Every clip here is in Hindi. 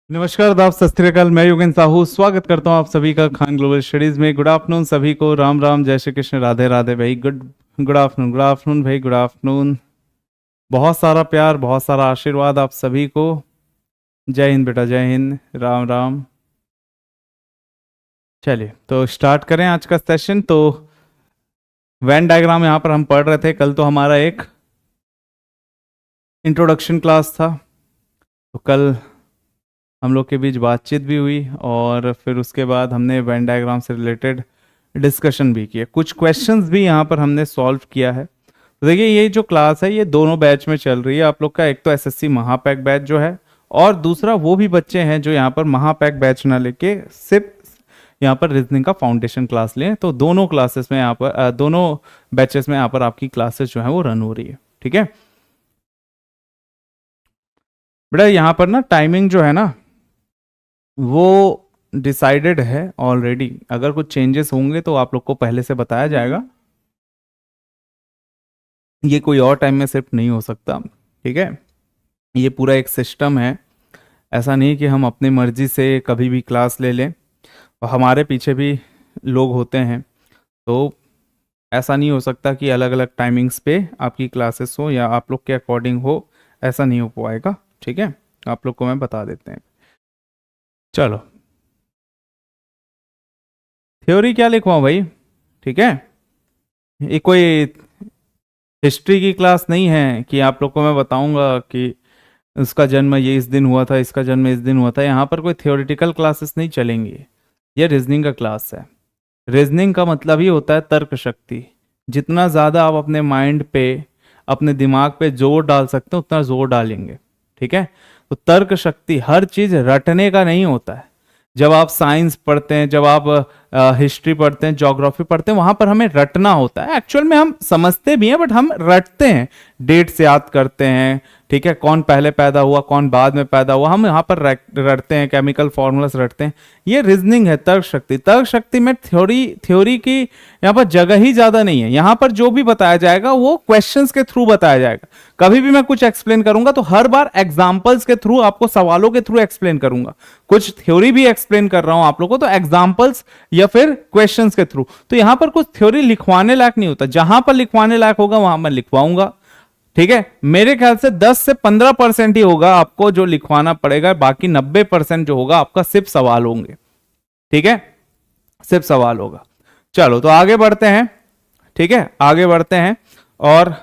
नमस्कार आदाब सत श्री अकाल। मैं योगेंद्र साहू स्वागत करता हूं आप सभी का खान ग्लोबल स्टडीज में। गुड आफ्टरनून सभी को। राम राम, जय श्री कृष्ण, राधे राधे भाई। गुड आफ्टरनून भाई, गुड आफ्टरनून। बहुत सारा प्यार, बहुत सारा आशीर्वाद आप सभी को। जय हिंद बेटा, जय हिंद, राम राम। चलिए तो स्टार्ट करें आज का सेशन। तो वेन डायग्राम यहाँ पर हम पढ़ रहे थे। कल तो हमारा एक इंट्रोडक्शन क्लास था, तो कल हम लोग के बीच बातचीत भी हुई और फिर उसके बाद हमने वेन डायग्राम से रिलेटेड डिस्कशन भी किया। कुछ क्वेश्चंस भी यहाँ पर हमने सॉल्व किया है। तो देखिए, ये जो क्लास है ये दोनों बैच में चल रही है आप लोग का। एक तो एसएससी महापैक बैच जो है, और दूसरा वो भी बच्चे हैं जो यहाँ पर महापैक बैच ना लेके सिर्फ यहाँ पर रीजनिंग का फाउंडेशन क्लास लें। तो दोनों क्लासेस में यहाँ पर दोनों बैचेस में यहाँ पर आपकी क्लासेस जो है वो रन हो रही है। ठीक है बेटा, यहाँ पर ना टाइमिंग जो है ना वो डिसाइडेड है ऑलरेडी। अगर कुछ चेंजेस होंगे तो आप लोग को पहले से बताया जाएगा। ये कोई और टाइम में शिफ्ट नहीं हो सकता। ठीक है, ये पूरा एक सिस्टम है। ऐसा नहीं कि हम अपनी मर्जी से कभी भी क्लास ले लें, और हमारे पीछे भी लोग होते हैं। तो ऐसा नहीं हो सकता कि अलग अलग टाइमिंग्स पे आपकी क्लासेस हो या आप लोग के अकॉर्डिंग हो। ऐसा नहीं हो पाएगा। ठीक है, आप लोग को मैं बता देते हैं। चलो, थ्योरी क्या लिखवाऊं भाई? ठीक है, ये कोई हिस्ट्री की क्लास नहीं है कि आप लोग को मैं बताऊंगा कि उसका जन्म ये इस दिन हुआ था, इसका जन्म इस दिन हुआ था। यहाँ पर कोई थ्योरेटिकल क्लासेस नहीं चलेंगी। ये रीजनिंग का क्लास है। रीजनिंग का मतलब ही होता है तर्क शक्ति। जितना ज़्यादा आप अपने माइंड पे, अपने दिमाग पे जोर डाल सकते हो उतना जोर डालेंगे। ठीक है, तो तर्क शक्ति, हर चीज़ रटने का नहीं होता है। जब आप साइंस पढ़ते हैं, जब आप हिस्ट्री पढ़ते हैं, ज्योग्राफी पढ़ते हैं, वहां पर हमें रटना होता है। एक्चुअल में हम समझते भी हैं बट हम रटते हैं, डेट से याद करते हैं। ठीक है, कौन पहले पैदा हुआ, कौन बाद में पैदा हुआ, हम यहाँ पर रटते हैं, केमिकल फॉर्मूलास रटते हैं। ये रीजनिंग है, तर्क शक्ति। तर्क शक्ति में थ्योरी की यहाँ पर जगह ही ज्यादा नहीं है। यहाँ पर जो भी बताया जाएगा वो क्वेश्चंस के थ्रू बताया जाएगा। कभी भी मैं कुछ एक्सप्लेन करूंगा तो हर बार एग्जाम्पल्स के थ्रू, आपको सवालों के थ्रू एक्सप्लेन करूंगा। कुछ थ्योरी भी एक्सप्लेन कर रहा हूं आप लोगों को तो एग्जाम्पल्स या फिर क्वेश्चंस के थ्रू। तो यहां पर कुछ थ्योरी लिखवाने लायक नहीं होता। जहां पर लिखवाने लायक होगा वहां मैं लिखवाऊंगा। ठीक है, मेरे ख्याल से 10 से 15% ही होगा आपको जो लिखवाना पड़ेगा। बाकी 90% जो होगा आपका सिर्फ सवाल होंगे। ठीक है, सिर्फ सवाल होगा। चलो तो आगे बढ़ते हैं। ठीक है, आगे बढ़ते हैं और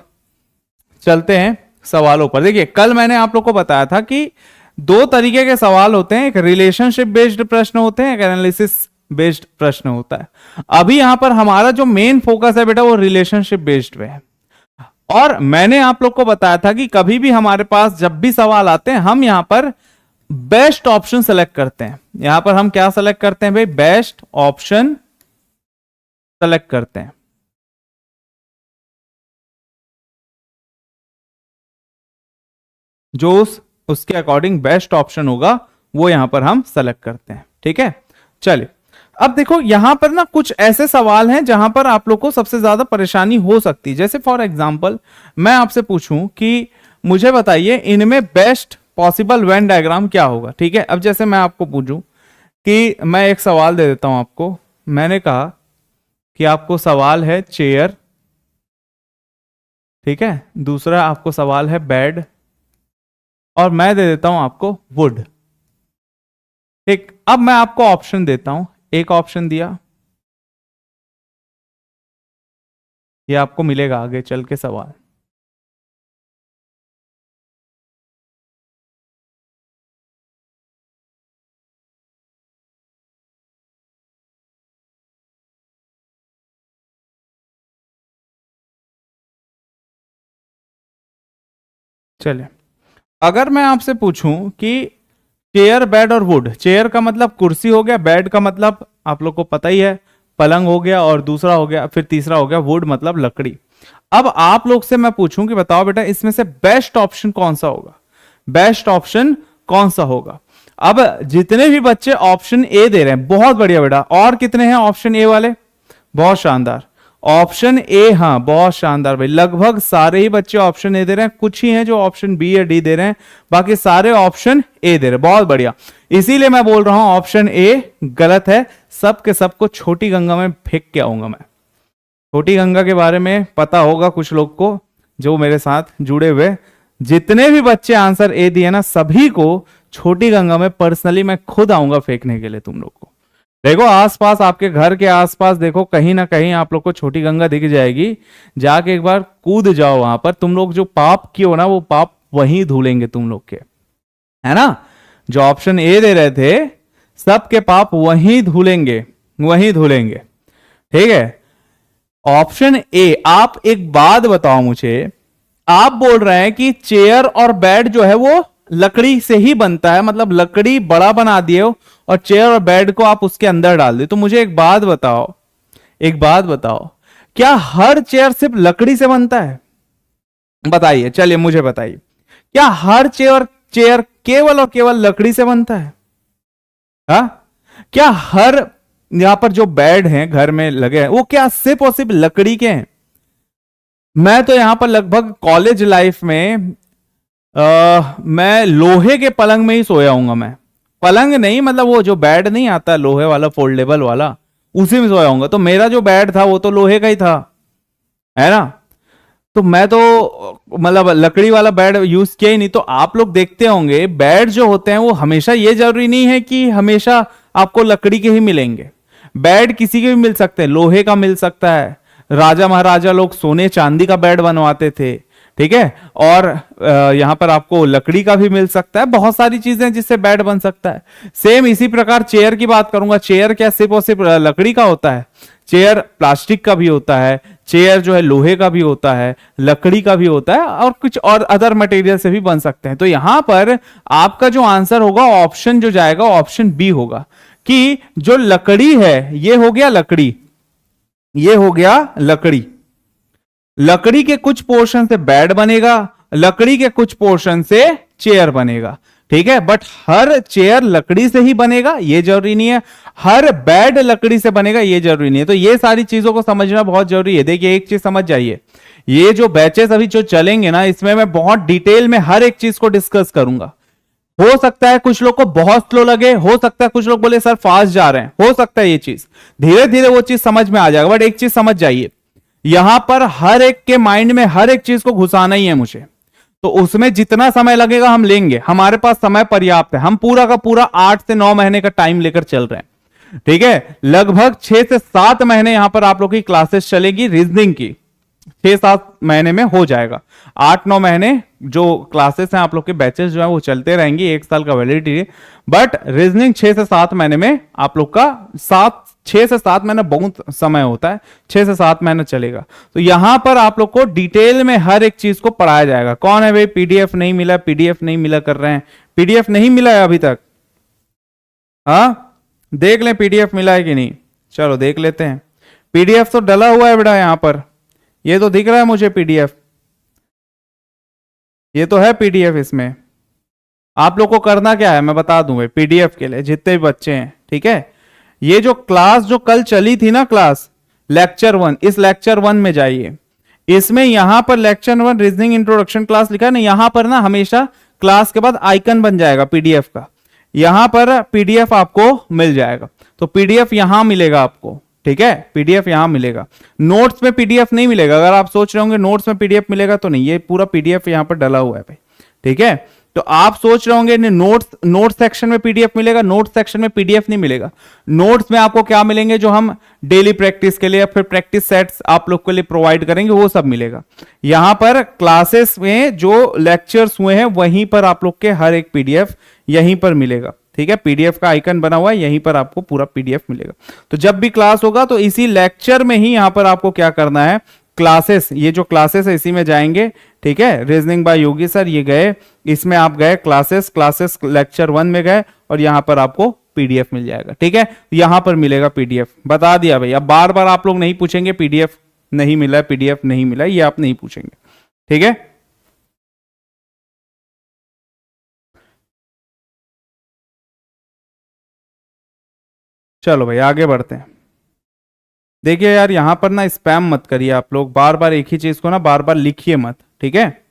चलते हैं सवालों पर। देखिए, कल मैंने आप लोग को बताया था कि दो तरीके के सवाल होते हैं। एक रिलेशनशिप बेस्ड प्रश्न होते हैं, एक एनालिसिस बेस्ड प्रश्न होता है। अभी यहां पर हमारा जो मेन फोकस है बेटा वो रिलेशनशिप बेस्ड पे है। और मैंने आप लोग को बताया था कि कभी भी हमारे पास जब भी सवाल आते हैं हम यहां पर बेस्ट ऑप्शन सेलेक्ट करते हैं। यहां पर हम क्या सेलेक्ट करते हैं भाई? बेस्ट ऑप्शन सेलेक्ट करते हैं। जो उसके अकॉर्डिंग बेस्ट ऑप्शन होगा वो यहां पर हम सेलेक्ट करते हैं। ठीक है, चलिए अब देखो यहां पर ना कुछ ऐसे सवाल हैं जहां पर आप लोग को सबसे ज्यादा परेशानी हो सकती है। जैसे फॉर एग्जांपल मैं आपसे पूछूं कि मुझे बताइए इनमें बेस्ट पॉसिबल वेन डायग्राम क्या होगा। ठीक है, अब जैसे मैं आपको पूछूं कि मैं एक सवाल दे देता हूं आपको। मैंने कहा कि आपको सवाल है चेयर, ठीक है, दूसरा आपको सवाल है बेड, और मैं दे देता हूं आपको वुड। ठीक, अब मैं आपको ऑप्शन देता हूं। एक ऑप्शन दिया, ये आपको मिलेगा आगे चल के सवाल। चलिए, अगर मैं आपसे पूछूं कि चेयर, बेड और वुड, चेयर का मतलब कुर्सी हो गया, बेड का मतलब आप लोग को पता ही है पलंग हो गया, और दूसरा हो गया, फिर तीसरा हो गया वुड मतलब लकड़ी। अब आप लोग से मैं पूछूं कि बताओ बेटा इसमें से बेस्ट ऑप्शन कौन सा होगा? बेस्ट ऑप्शन कौन सा होगा? अब जितने भी बच्चे ऑप्शन ए दे रहे हैं बहुत बढ़िया बेटा। और कितने हैं ऑप्शन ए वाले? बहुत शानदार। ऑप्शन ए, हाँ बहुत शानदार भाई, लगभग सारे ही बच्चे ऑप्शन ए दे रहे हैं, कुछ ही हैं जो ऑप्शन बी या डी दे रहे हैं, बाकी सारे ऑप्शन ए दे रहे हैं। बहुत बढ़िया, इसीलिए मैं बोल रहा हूं ऑप्शन ए गलत है। सब के सबको छोटी गंगा में फेंक के आऊंगा मैं। छोटी गंगा के बारे में पता होगा कुछ लोग को जो मेरे साथ जुड़े हुए, जितने भी बच्चे आंसर ए दिए ना, सभी को छोटी गंगा में पर्सनली मैं खुद आऊंगा फेंकने के लिए तुम लोग को। देखो आसपास, आपके घर के आसपास देखो, कहीं ना कहीं आप लोग को छोटी गंगा दिख जाएगी, जाके एक बार कूद जाओ वहां पर। तुम लोग जो पाप किए हो ना, वो पाप वहीं धुलेंगे तुम लोग के, है ना। जो ऑप्शन ए दे रहे थे, सबके पाप वहीं धुलेंगे, वहीं धुलेंगे, ठीक है। ऑप्शन ए, आप एक बात बताओ मुझे, आप बोल रहे हैं कि चेयर और बेड जो है वो लकड़ी से ही बनता है, मतलब लकड़ी बड़ा बना दिए हो और चेयर और बेड को आप उसके अंदर डाल दिए। तो मुझे एक बात बताओ, एक बात बताओ, क्या हर चेयर सिर्फ लकड़ी से बनता है? बताइए, चलिए मुझे बताइए, क्या हर चेयर चेयर केवल और केवल लकड़ी से बनता है? हा? क्या हर यहां पर जो बेड हैं घर में लगे हैं, वो क्या सिर्फ और सिर्फ लकड़ी के हैं? मैं तो यहां पर लगभग कॉलेज लाइफ में मैं लोहे के पलंग में ही सोया हूंगा। मैं पलंग नहीं, मतलब वो जो बेड नहीं आता लोहे वाला फोल्डेबल वाला, उसी में सोया हूंगा। तो मेरा जो बेड था वो तो लोहे का ही था, है ना। तो मैं तो मतलब लकड़ी वाला बेड यूज किया ही नहीं। तो आप लोग देखते होंगे बेड जो होते हैं वो हमेशा, ये जरूरी नहीं है कि हमेशा आपको लकड़ी के ही मिलेंगे। बेड किसी के भी मिल सकते हैं, लोहे का मिल सकता है। राजा महाराजा लोग सोने चांदी का बेड बनवाते थे, ठीक है। और यहां पर आपको लकड़ी का भी मिल सकता है, बहुत सारी चीजें जिससे बेड बन सकता है। सेम इसी प्रकार चेयर की बात करूंगा। चेयर क्या सिर्फ और सिर्फ लकड़ी का होता है? चेयर प्लास्टिक का भी होता है, चेयर जो है लोहे का भी होता है, लकड़ी का भी होता है, और कुछ और अदर मटेरियल से भी बन सकते हैं। तो यहां पर आपका जो आंसर होगा, ऑप्शन जो जाएगा ऑप्शन बी होगा, कि जो लकड़ी है, ये हो गया लकड़ी, ये हो गया लकड़ी। लकड़ी के कुछ पोर्शन से बेड बनेगा, लकड़ी के कुछ पोर्शन से चेयर बनेगा, ठीक है। बट हर चेयर लकड़ी से ही बनेगा ये जरूरी नहीं है, हर बेड लकड़ी से बनेगा ये जरूरी नहीं है। तो ये सारी चीजों को समझना बहुत जरूरी है। देखिए एक चीज समझ जाइए, ये जो बैचेस अभी जो चलेंगे ना, इसमें मैं बहुत डिटेल में हर एक चीज को डिस्कस करूंगा। हो सकता है कुछ लोग को बहुत स्लो लगे, हो सकता है कुछ लोग बोले सर फास्ट जा रहे हैं, हो सकता है ये चीज धीरे धीरे वो चीज समझ में आ जाएगा। बट एक चीज समझ जाइए, यहां पर हर एक के माइंड में हर एक चीज को घुसाना ही है मुझे। तो उसमें जितना समय लगेगा हम लेंगे, हमारे पास समय पर्याप्त है। हम पूरा का पूरा 8 से 9 महीने का टाइम लेकर चल रहे हैं, ठीक है। लगभग 6 से 7 महीने यहां पर आप लोग की क्लासेस चलेगी रीजनिंग की, 6-7 महीने में हो जाएगा। 8-9 महीने जो क्लासेस हैं आप लोग के बैचेस जो है वो चलते रहेंगी, 1 साल का वैलिडिटी। बट रीजनिंग 6 से 7 महीने में आप लोग का 6 से 7 महीना बहुत समय होता है, 6 से 7 महीना चलेगा। तो यहां पर आप लोग को डिटेल में हर एक चीज को पढ़ाया जाएगा। कौन है भाई पीडीएफ नहीं मिला, पीडीएफ नहीं मिला कर रहे हैं? पीडीएफ नहीं मिला है अभी तक? हाँ, देख लें पीडीएफ मिला है कि नहीं। चलो देख लेते हैं। पीडीएफ तो डला हुआ है बेटा यहां पर, ये तो दिख रहा है मुझे पीडीएफ, ये तो है पीडीएफ। इसमें आप लोग को करना क्या है मैं बता दूं भाई, पीडीएफ के लिए जितने भी बच्चे हैं, ठीक है। ये जो क्लास जो कल चली थी ना, क्लास लेक्चर 1, इस लेक्चर 1 में जाइए। इसमें यहां पर लेक्चर 1 रीजनिंग इंट्रोडक्शन क्लास लिखा है ना, यहां पर ना हमेशा क्लास के बाद आइकन बन जाएगा पीडीएफ का, यहां पर पीडीएफ आपको मिल जाएगा। तो पीडीएफ यहां मिलेगा आपको, ठीक है। पीडीएफ यहां मिलेगा, नोट्स में पीडीएफ नहीं मिलेगा। अगर आप सोच रहे होंगे नोट्स में पीडीएफ मिलेगा, तो नहीं, ये पूरा पीडीएफ यहां पर डला हुआ है भाई, ठीक है। तो आप सोच रहे होंगे नोट्स सेक्शन में पीडीएफ मिलेगा, नोट्स सेक्शन में पीडीएफ नहीं मिलेगा। नोट्स में आपको क्या मिलेंगे, जो हम डेली प्रैक्टिस के लिए या फिर प्रैक्टिस सेट्स आप लोग के लिए प्रोवाइड करेंगे, वो सब मिलेगा। यहां पर क्लासेस में जो लेक्चर्स हुए हैं वहीं पर आप लोग के हर एक पीडीएफ यहीं पर मिलेगा, ठीक है। पीडीएफ का आइकन बना हुआ है, यहीं पर आपको पूरा पीडीएफ मिलेगा। तो जब भी क्लास होगा तो इसी लेक्चर में ही यहां पर आपको क्या करना है, क्लासेस, ये जो क्लासेस है इसी में जाएंगे, ठीक है। रीजनिंग बाय योगी सर, ये गए, इसमें आप गए क्लासेस लेक्चर 1 में गए, और यहां पर आपको पीडीएफ मिल जाएगा, ठीक है। यहां पर मिलेगा पीडीएफ, बता दिया भाई। अब बार बार आप लोग नहीं पूछेंगे पीडीएफ नहीं मिला है, पीडीएफ नहीं मिला है, ये आप नहीं पूछेंगे, ठीक है। चलो भाई आगे बढ़ते हैं। देखिए यार, यहां पर ना स्पैम मत करिए आप लोग, बार बार एक ही चीज को ना बार बार लिखिए मत, ठीक है।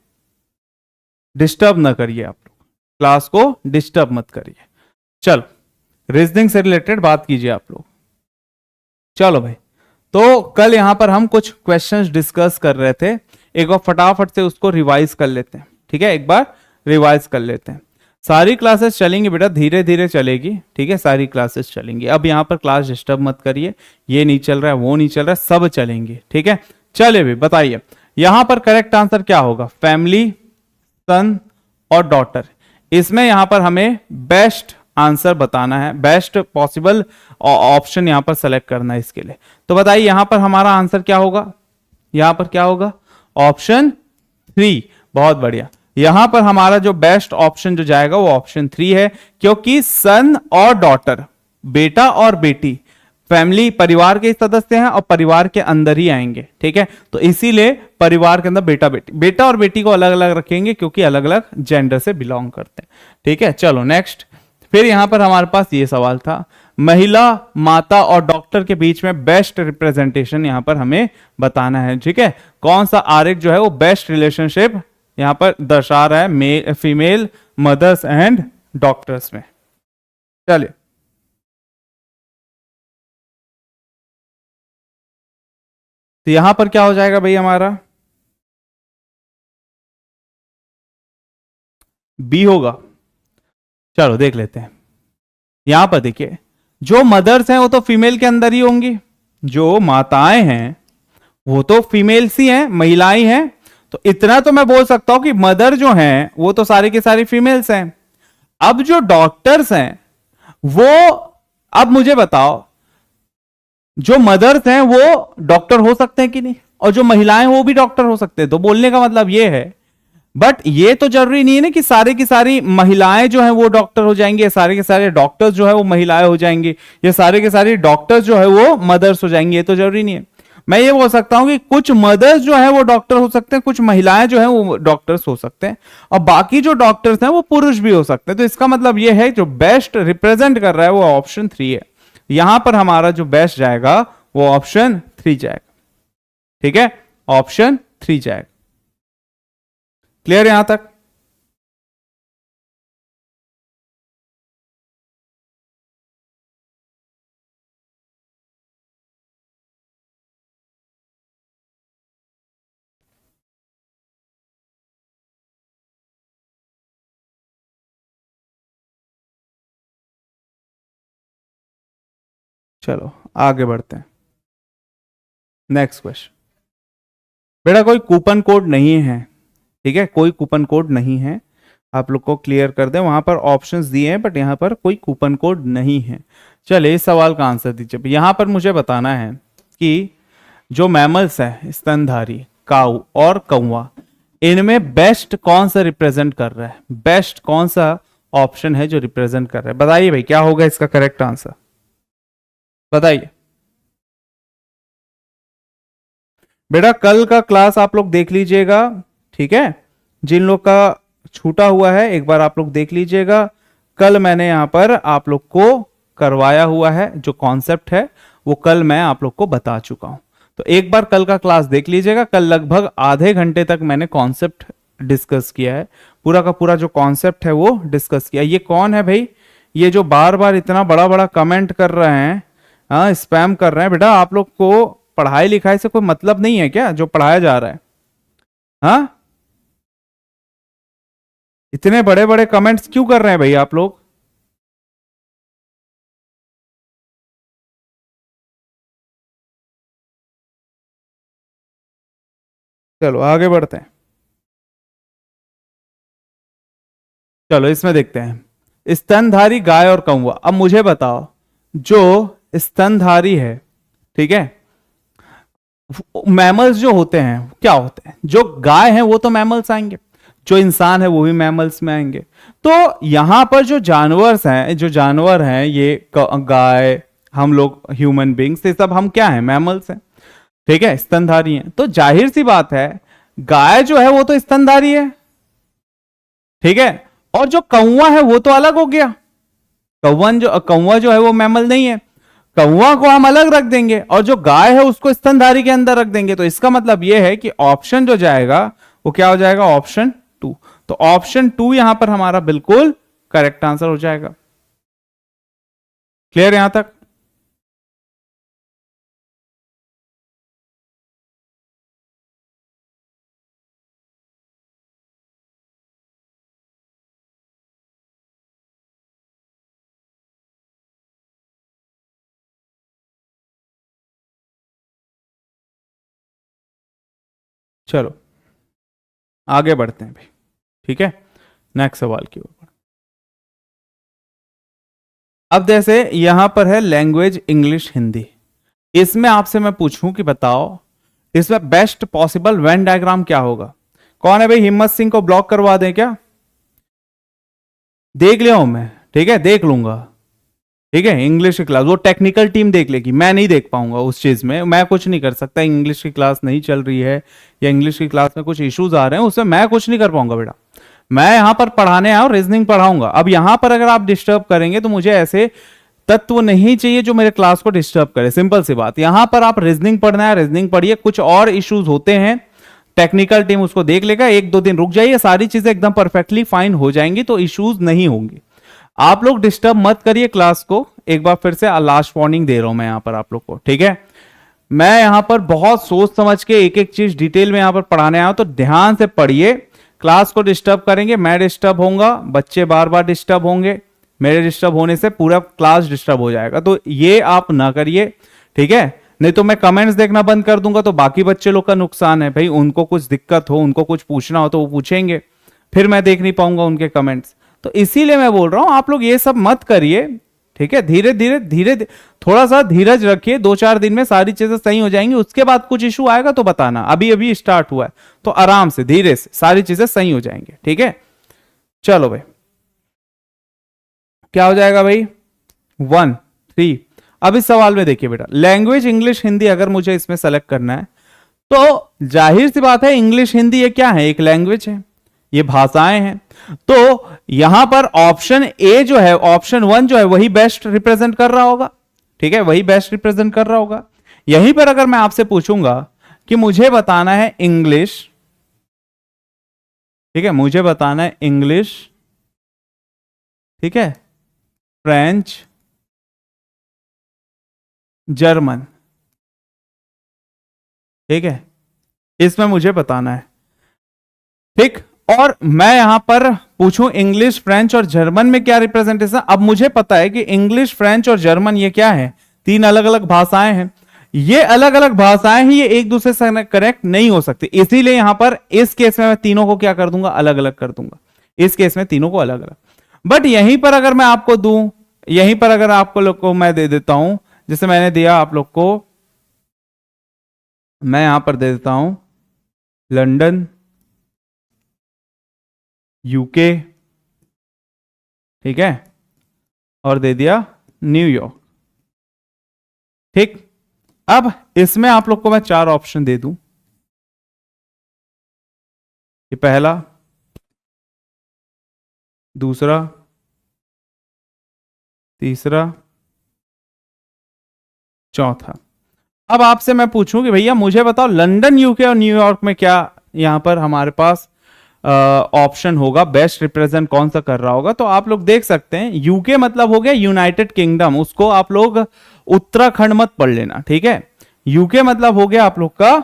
डिस्टर्ब ना करिए आप लोग, क्लास को डिस्टर्ब मत करिए। चलो, रीजनिंग से रिलेटेड बात कीजिए आप लोग। चलो भाई, तो कल यहां पर हम कुछ क्वेश्चंस डिस्कस कर रहे थे, एक बार फटाफट से उसको रिवाइज कर लेते हैं, ठीक है। एक बार रिवाइज कर लेते हैं। सारी क्लासेस चलेंगी बेटा, धीरे धीरे चलेगी, ठीक है। सारी क्लासेस चलेंगी, अब यहां पर क्लास डिस्टर्ब मत करिए, ये नहीं चल रहा है वो नहीं चल रहा है, सब चलेंगे, ठीक है। चलिए भी बताइए, यहां पर करेक्ट आंसर क्या होगा? फैमिली, सन और डॉटर। इसमें यहां पर हमें बेस्ट आंसर बताना है, बेस्ट पॉसिबल ऑप्शन यहां पर सेलेक्ट करना है इसके लिए। तो बताइए यहां पर हमारा आंसर क्या होगा? यहां पर क्या होगा? ऑप्शन 3। बहुत बढ़िया, यहां पर हमारा जो बेस्ट ऑप्शन जो जाएगा वो ऑप्शन 3 है, क्योंकि सन और डॉटर, बेटा और बेटी, फैमिली परिवार के सदस्य हैं और परिवार के अंदर ही आएंगे, ठीक है। तो इसीलिए परिवार के अंदर बेटा बेटी, बेटा और बेटी को अलग अलग रखेंगे क्योंकि अलग अलग जेंडर से बिलोंग करते हैं, ठीक है। चलो नेक्स्ट, फिर यहां पर हमारे पास ये सवाल था, महिला, माता और डॉक्टर के बीच में बेस्ट रिप्रेजेंटेशन यहां पर हमें बताना है, ठीक है। कौन सा आरेख जो है वो बेस्ट रिलेशनशिप यहां पर दर्शा रहा है male female mothers and doctors में। चलिए, तो यहां पर क्या हो जाएगा भाई हमारा? बी होगा। चलो देख लेते हैं, यहां पर देखिए, जो मदर्स हैं वो तो फीमेल के अंदर ही होंगी, जो माताएं हैं वो तो फीमेल्स ही हैं, महिलाएं हैं। तो इतना तो मैं बोल सकता हूं कि मदर जो हैं वो तो सारी की सारी फीमेल्स हैं। अब जो डॉक्टर्स हैं वो, अब मुझे बताओ, जो मदर्स हैं वो डॉक्टर हो सकते हैं कि नहीं, और जो महिलाएं वो भी डॉक्टर हो सकते हैं। तो बोलने का मतलब ये है, बट ये तो जरूरी नहीं है ना कि सारे की सारी महिलाएं जो है वो डॉक्टर हो जाएंगे, सारे के सारे डॉक्टर्स जो है वो महिलाएं हो जाएंगे, या सारे के सारे डॉक्टर्स जो है वो मदर्स हो जाएंगे, ये तो जरूरी नहीं है। मैं ये बोल सकता हूं कि कुछ मदर्स जो है वो डॉक्टर हो सकते हैं, कुछ महिलाएं जो है वो डॉक्टर्स हो सकते हैं, और बाकी जो डॉक्टर्स हैं वो पुरुष भी हो सकते हैं। तो इसका मतलब ये है जो बेस्ट रिप्रेजेंट कर रहा है वो ऑप्शन 3 है। यहां पर हमारा जो बेस्ट जाएगा वो ऑप्शन 3 जाएगा, ठीक है। ऑप्शन 3 जाएगा। क्लियर यहां तक? चलो आगे बढ़ते हैं। नेक्स्ट क्वेश्चन, बेटा कोई कूपन कोड नहीं है, ठीक है, कोई कूपन कोड नहीं है। आप लोग को क्लियर कर दें, वहां पर ऑप्शंस दिए हैं बट यहां पर कोई कूपन कोड नहीं है। चलिए इस सवाल का आंसर दीजिए। यहां पर मुझे बताना है कि जो मैमल्स है, स्तनधारी, काऊ और कौवा, इनमें बेस्ट कौन सा रिप्रेजेंट कर रहा है? बेस्ट कौन सा ऑप्शन है जो रिप्रेजेंट कर रहा है? बताइए भाई, क्या होगा इसका करेक्ट आंसर? बताइए बेटा, कल का क्लास आप लोग देख लीजिएगा, ठीक है। जिन लोग का छूटा हुआ है एक बार आप लोग देख लीजिएगा। कल मैंने यहां पर आप लोग को करवाया हुआ है, जो कॉन्सेप्ट है वो कल मैं आप लोग को बता चुका हूं। तो एक बार कल का क्लास देख लीजिएगा। कल लगभग आधे घंटे तक मैंने कॉन्सेप्ट डिस्कस किया है, पूरा का पूरा जो कॉन्सेप्ट है वो डिस्कस किया। ये कौन है भाई? ये जो बार बार इतना बड़ा बड़ा कमेंट कर रहे हैं, हाँ स्पैम कर रहे हैं, बेटा आप लोग को पढ़ाई लिखाई से कोई मतलब नहीं है क्या जो पढ़ाया जा रहा है? हाँ, इतने बड़े बड़े कमेंट्स क्यों कर रहे हैं भाई आप लोग? चलो आगे बढ़ते हैं। चलो इसमें देखते हैं, स्तनधारी गाय और कौवा। अब मुझे बताओ, जो स्तनधारी है, ठीक है, मैमल्स जो होते हैं क्या होते हैं? जो गाय है वो तो मैमल्स आएंगे, जो इंसान है वो भी मैमल्स में आएंगे। तो यहां पर जो जानवर्स हैं, जो जानवर हैं, ये गाय, हम लोग ह्यूमन बींग्स, ये सब हम क्या हैं? मैमल्स हैं, ठीक है, स्तनधारी हैं। तो जाहिर सी बात है, गाय जो है वो तो स्तनधारी है, ठीक है, और जो कौवा है वो तो अलग हो गया। कौवा जो है वो मैमल नहीं है। कौवा को हम अलग रख देंगे और जो गाय है उसको स्तनधारी के अंदर रख देंगे। तो इसका मतलब यह है कि ऑप्शन जो जाएगा वो क्या हो जाएगा, ऑप्शन 2। तो ऑप्शन 2 यहां पर हमारा बिल्कुल करेक्ट आंसर हो जाएगा। क्लियर यहां तक? चलो आगे बढ़ते हैं भाई, ठीक है, नेक्स्ट सवाल की ओर। अब जैसे यहां पर है लैंग्वेज इंग्लिश हिंदी, इसमें आपसे मैं पूछूं कि बताओ इसमें बेस्ट पॉसिबल वेन डायग्राम क्या होगा। कौन है भाई, हिम्मत सिंह को ब्लॉक करवा दें क्या? देख लिया हूं मैं, ठीक है, देख लूंगा, ठीक है। इंग्लिश की क्लास वो टेक्निकल टीम देख लेगी, मैं नहीं देख पाऊंगा उस चीज में, मैं कुछ नहीं कर सकता। इंग्लिश की क्लास नहीं चल रही है या इंग्लिश की क्लास में कुछ इश्यूज आ रहे हैं, उसमें मैं कुछ नहीं कर पाऊंगा बेटा। मैं यहां पर पढ़ाने आया हूं, रीजनिंग पढ़ाऊंगा। अब यहां पर अगर आप डिस्टर्ब करेंगे तो मुझे ऐसे तत्व नहीं चाहिए जो मेरे क्लास को डिस्टर्ब करे। सिंपल सी बात, यहां पर आप रीजनिंग पढ़ना है, रीजनिंग पढ़िए। कुछ और इश्यूज होते हैं, टेक्निकल टीम उसको देख लेगा। 1-2 दिन रुक जाइए, सारी चीजें एकदम परफेक्टली फाइन हो जाएंगी, तो इश्यूज नहीं होंगे। आप लोग डिस्टर्ब मत करिए क्लास को। एक बार फिर से लास्ट वार्निंग दे रहा हूं मैं यहां पर आप लोग को, ठीक है। मैं यहां पर बहुत सोच समझ के एक एक चीज डिटेल में यहां पर पढ़ाने आया हूं, तो ध्यान से पढ़िए। क्लास को डिस्टर्ब करेंगे, मैं डिस्टर्ब होऊंगा, बच्चे बार बार डिस्टर्ब होंगे, मेरे डिस्टर्ब होने से पूरा क्लास डिस्टर्ब हो जाएगा। तो ये आप ना करिए, ठीक है। नहीं तो मैं कमेंट्स देखना बंद कर दूंगा, तो बाकी बच्चे लोग का नुकसान है भाई। उनको कुछ दिक्कत हो, उनको कुछ पूछना हो तो वो पूछेंगे, फिर मैं देख नहीं पाऊंगा उनके कमेंट्स। तो इसीलिए मैं बोल रहा हूं आप लोग ये सब मत करिए, ठीक है। धीरे धीरे धीरे थोड़ा सा धीरज रखिए, 2-4 दिन में सारी चीजें सही हो जाएंगी। उसके बाद कुछ इशू आएगा तो बताना, अभी अभी स्टार्ट हुआ है, तो आराम से धीरे से सारी चीजें सही हो जाएंगी, ठीक है। चलो भाई, क्या हो जाएगा भाई, 1-3। अब इस सवाल में देखिए बेटा, लैंग्वेज इंग्लिश हिंदी अगर मुझे इसमें सेलेक्ट करना है तो जाहिर सी बात है इंग्लिश हिंदी ये क्या है, एक लैंग्वेज है, ये भाषाएं हैं। तो यहां पर ऑप्शन ए जो है, ऑप्शन 1 जो है वही बेस्ट रिप्रेजेंट कर रहा होगा, ठीक है, वही बेस्ट रिप्रेजेंट कर रहा होगा। यहीं पर अगर मैं आपसे पूछूंगा कि मुझे बताना है इंग्लिश, ठीक है, मुझे बताना है इंग्लिश, ठीक है, फ्रेंच, जर्मन, ठीक है, इसमें मुझे बताना है, ठीक। और मैं यहां पर पूछूं इंग्लिश, फ्रेंच और जर्मन में क्या रिप्रेजेंटेशन। अब मुझे पता है कि इंग्लिश, फ्रेंच और जर्मन ये क्या है, 3 अलग अलग भाषाएं हैं। ये अलग अलग भाषाएं ही, ये एक दूसरे से कनेक्ट नहीं हो सकती। इसीलिए यहां पर इस केस में मैं तीनों को क्या कर दूंगा, अलग अलग कर दूंगा। इस केस में तीनों को अलग अलग। बट यहीं पर अगर मैं आपको दूं, यहीं पर अगर आपको लोग को मैं दे देता हूं, जैसे मैंने दिया आप लोग को, मैं यहां पर दे देता हूं लंदन, यूके, ठीक है, और दे दिया न्यूयॉर्क, ठीक। अब इसमें आप लोग को मैं 4 ऑप्शन दे दूं, ये पहला, दूसरा, तीसरा, चौथा। अब आपसे मैं पूछूं कि भैया मुझे बताओ लंदन, यूके और न्यूयॉर्क में क्या यहां पर हमारे पास ऑप्शन होगा, बेस्ट रिप्रेजेंट कौन सा कर रहा होगा। तो आप लोग देख सकते हैं, यूके मतलब हो गया यूनाइटेड किंगडम, उसको आप लोग उत्तराखंड मत पढ़ लेना, ठीक है। यूके मतलब हो गया आप लोग का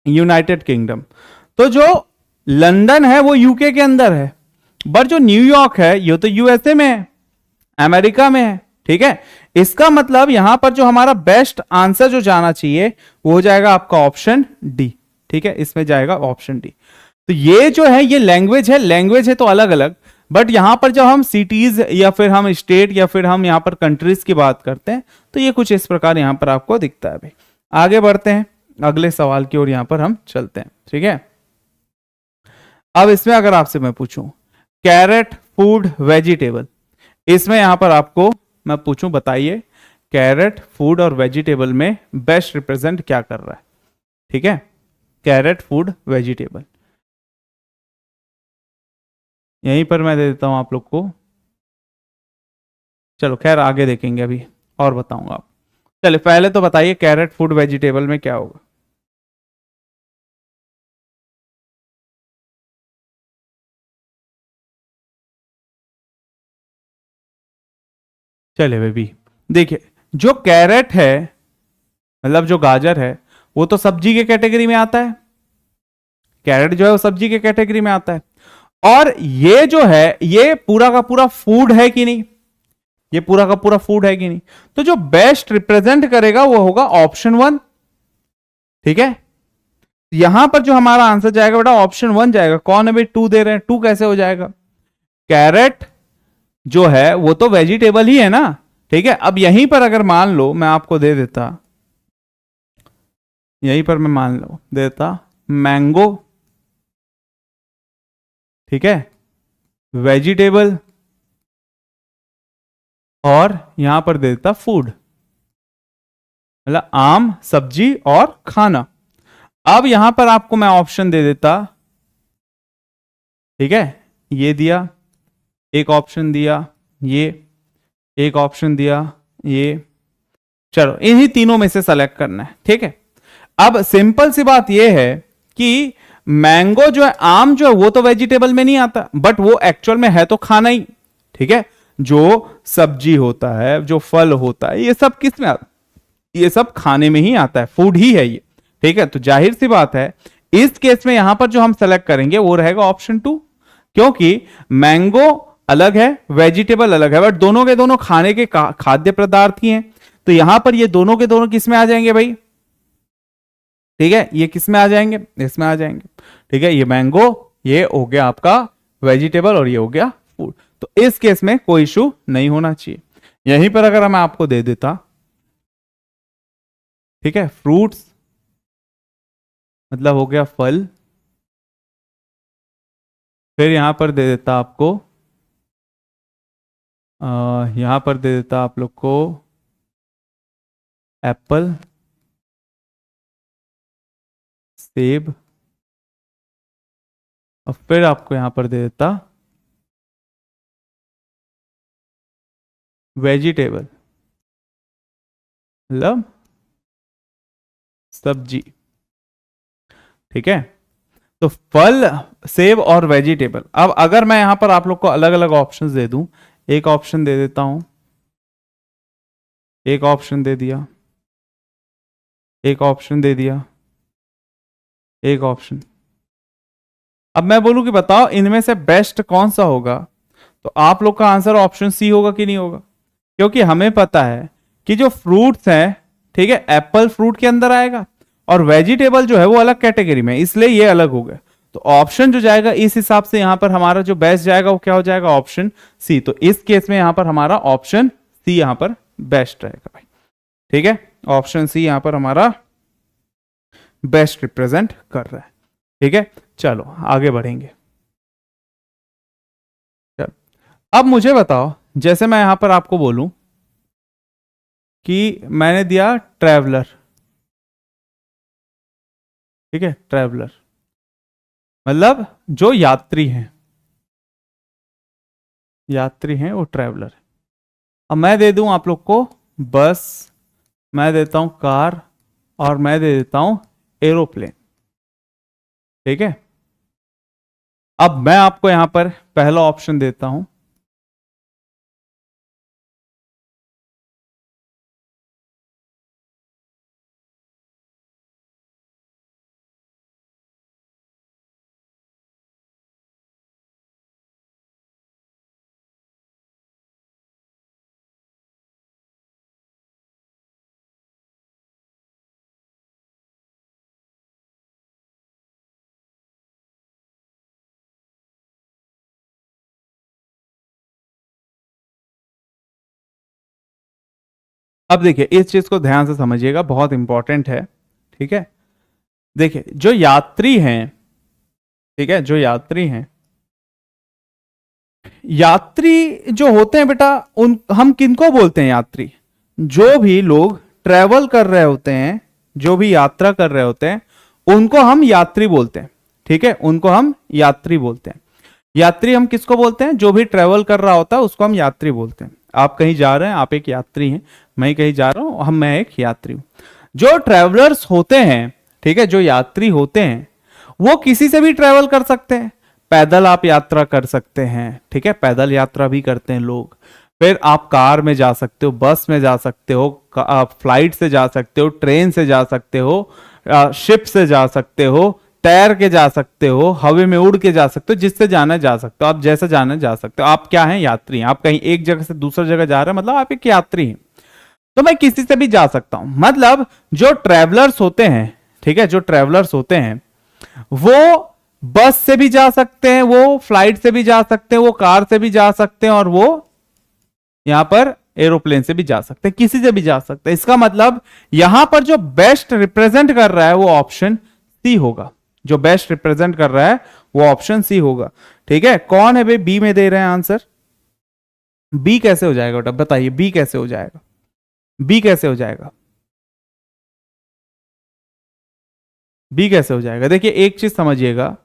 यूनाइटेड किंगडम। तो जो लंदन है वो यूके के अंदर है, बट जो न्यूयॉर्क है ये तो यूएसए में है, अमेरिका में है, ठीक है। इसका मतलब यहां पर जो हमारा बेस्ट आंसर जो जाना चाहिए वो हो जाएगा आपका ऑप्शन डी, ठीक है, इसमें जाएगा ऑप्शन डी। तो ये जो है ये लैंग्वेज है तो अलग अलग, बट यहां पर जब हम सिटीज या फिर हम स्टेट या फिर हम यहां पर कंट्रीज की बात करते हैं तो ये कुछ इस प्रकार यहां पर आपको दिखता है भाई। आगे बढ़ते हैं अगले सवाल की ओर, यहां पर हम चलते हैं, ठीक है। अब इसमें अगर आपसे मैं पूछूं कैरेट, फूड, वेजिटेबल, इसमें यहां पर आपको मैं पूछूं बताइए कैरेट, फूड और वेजिटेबल में बेस्ट रिप्रेजेंट क्या कर रहा है, ठीक है। कैरेट, फूड, वेजिटेबल, यहीं पर मैं दे देता हूं आप लोग को। चलो खैर आगे देखेंगे, अभी और बताऊंगा आप। चलिए पहले तो बताइए कैरेट फूड वेजिटेबल में क्या होगा। चलिए बेबी, देखिए जो कैरेट है, मतलब जो गाजर है, वो तो सब्जी के कैटेगरी में आता है। कैरेट जो है वो सब्जी के कैटेगरी में आता है। और ये जो है ये पूरा का पूरा फूड है कि नहीं, ये पूरा का पूरा फूड है कि नहीं। तो जो बेस्ट रिप्रेजेंट करेगा वो होगा ऑप्शन 1। ठीक है, यहां पर जो हमारा आंसर जाएगा बेटा ऑप्शन 1 जाएगा। कौन अभी 2 दे रहे हैं, 2 कैसे हो जाएगा? कैरेट जो है वो तो वेजिटेबल ही है ना। ठीक है, अब यहीं पर अगर मान लो मैं आपको दे देता, यहीं पर मैं मान लो देता मैंगो, ठीक है, वेजिटेबल, और यहां पर दे देता फूड, मतलब आम, सब्जी और खाना। अब यहां पर आपको मैं ऑप्शन दे देता, ठीक है, ये दिया, एक ऑप्शन दिया, ये एक ऑप्शन दिया, ये, चलो इन्हीं तीनों में से सेलेक्ट करना है। ठीक है, अब सिंपल सी बात यह है कि मैंगो जो है, आम जो है वो तो वेजिटेबल में नहीं आता, बट वो एक्चुअल में है तो खाना ही। ठीक है, जो सब्जी होता है, जो फल होता है, ये सब किस में आता है? ये सब खाने में ही आता है, फूड ही है ये। ठीक है, तो जाहिर सी बात है इस केस में यहां पर जो हम सेलेक्ट करेंगे वो रहेगा ऑप्शन 2, क्योंकि मैंगो अलग है, वेजिटेबल अलग है, बट दोनों के दोनों खाने के खाद्य पदार्थ ही हैं। तो यहां पर ये दोनों के दोनों किस में आ जाएंगे भाई? ठीक है, ये किस में आ जाएंगे? इसमें आ जाएंगे। ठीक है, ये मैंगो, ये हो गया आपका वेजिटेबल, और ये हो गया फूड। तो इस केस में कोई इशू नहीं होना चाहिए। यहीं पर अगर मैं आपको दे देता, ठीक है, फ्रूट्स मतलब हो गया फल, फिर यहां पर दे देता आपको, यहां पर दे देता आप लोग को एप्पल, सेब, और फिर आपको यहां पर दे देता वेजिटेबल, मतलब सब्जी। ठीक है, तो फल, सेब और वेजिटेबल। अब अगर मैं यहां पर आप लोग को अलग अलग ऑप्शंस दे दूं, एक ऑप्शन दे देता हूं, एक ऑप्शन दे दिया, एक ऑप्शन दे दिया, एक ऑप्शन। अब मैं बोलूं कि बताओ इनमें से बेस्ट कौन सा होगा, तो आप लोग का आंसर ऑप्शन सी होगा कि नहीं होगा? क्योंकि हमें पता है कि जो फ्रूट्स हैं, ठीक है, एप्पल फ्रूट के अंदर आएगा, और वेजिटेबल जो है वो अलग कैटेगरी में, इसलिए ये अलग हो गया। तो ऑप्शन जो जाएगा इस हिसाब से यहां पर हमारा जो बेस्ट जाएगा वो क्या हो जाएगा? Option C. तो इस केस में यहां पर हमारा ऑप्शन सी यहां पर बेस्ट रहेगा भाई। ठीक है, ऑप्शन सी यहां पर हमारा बेस्ट रिप्रेजेंट कर रहा है। ठीक है, चलो आगे बढ़ेंगे। चलो अब मुझे बताओ, जैसे मैं यहां पर आपको बोलूं कि मैंने दिया ट्रैवलर, ठीक है, ट्रैवलर मतलब जो यात्री हैं, यात्री हैं वो ट्रैवलर। अब मैं दे दूं आप लोग को बस, मैं देता हूं कार, और मैं दे देता हूं एरोप्लेन। ठीक है, अब मैं आपको यहां पर पहला ऑप्शन देता हूं, अब देखिए इस चीज को ध्यान से समझिएगा, बहुत इंपॉर्टेंट है। ठीक है, देखिए जो यात्री हैं, ठीक है, जो यात्री हैं, यात्री जो होते हैं बेटा, उन हम किनको बोलते हैं यात्री? जो भी लोग ट्रेवल कर रहे होते हैं, जो भी यात्रा कर रहे होते हैं, उनको हम यात्री बोलते हैं। ठीक है, उनको हम यात्री बोलते हैं। यात्री हम किसको बोलते हैं? जो भी ट्रेवल कर रहा होता है उसको हम यात्री बोलते हैं। आप कहीं जा रहे हैं, आप एक यात्री हैं, मैं कहीं जा रहा हूं, मैं एक यात्री हूं। जो ट्रेवलर्स होते हैं, ठीक है, जो यात्री होते हैं, वो किसी से भी ट्रेवल कर सकते हैं। पैदल आप यात्रा कर सकते हैं, ठीक है, पैदल यात्रा भी करते हैं लोग। फिर आप कार में जा सकते हो, बस में जा सकते हो, आप फ्लाइट से जा सकते हो, ट्रेन से जा सकते हो, शिप से जा सकते हो, तैर के जा सकते हो, हवा में उड़ के जा सकते हो, जिससे जाना जा सकते हो, आप जैसे जाना जा सकते हो। आप क्या हैं? यात्री हैं। आप कहीं एक जगह से दूसरी जगह जा रहे हैं, मतलब आप एक यात्री हैं। तो मैं किसी से भी जा सकता हूं। मतलब जो ट्रेवलर्स होते हैं, ठीक है, जो ट्रेवलर्स होते हैं वो बस से भी जा सकते हैं, वो फ्लाइट से भी जा सकते हैं, वो कार से भी जा सकते हैं, और वो यहां पर एरोप्लेन से भी जा सकते हैं, किसी से भी जा सकते हैं। इसका मतलब यहां पर जो बेस्ट रिप्रेजेंट कर रहा है वो ऑप्शन सी होगा। जो बेस्ट रिप्रेजेंट कर रहा है वो ऑप्शन सी होगा। ठीक है, कौन है भाई बी में दे रहे हैं आंसर? बी कैसे हो जाएगा बेटा, बताइए बी कैसे हो जाएगा? बी कैसे हो जाएगा? बी कैसे हो जाएगा? देखिए एक चीज समझिएगा,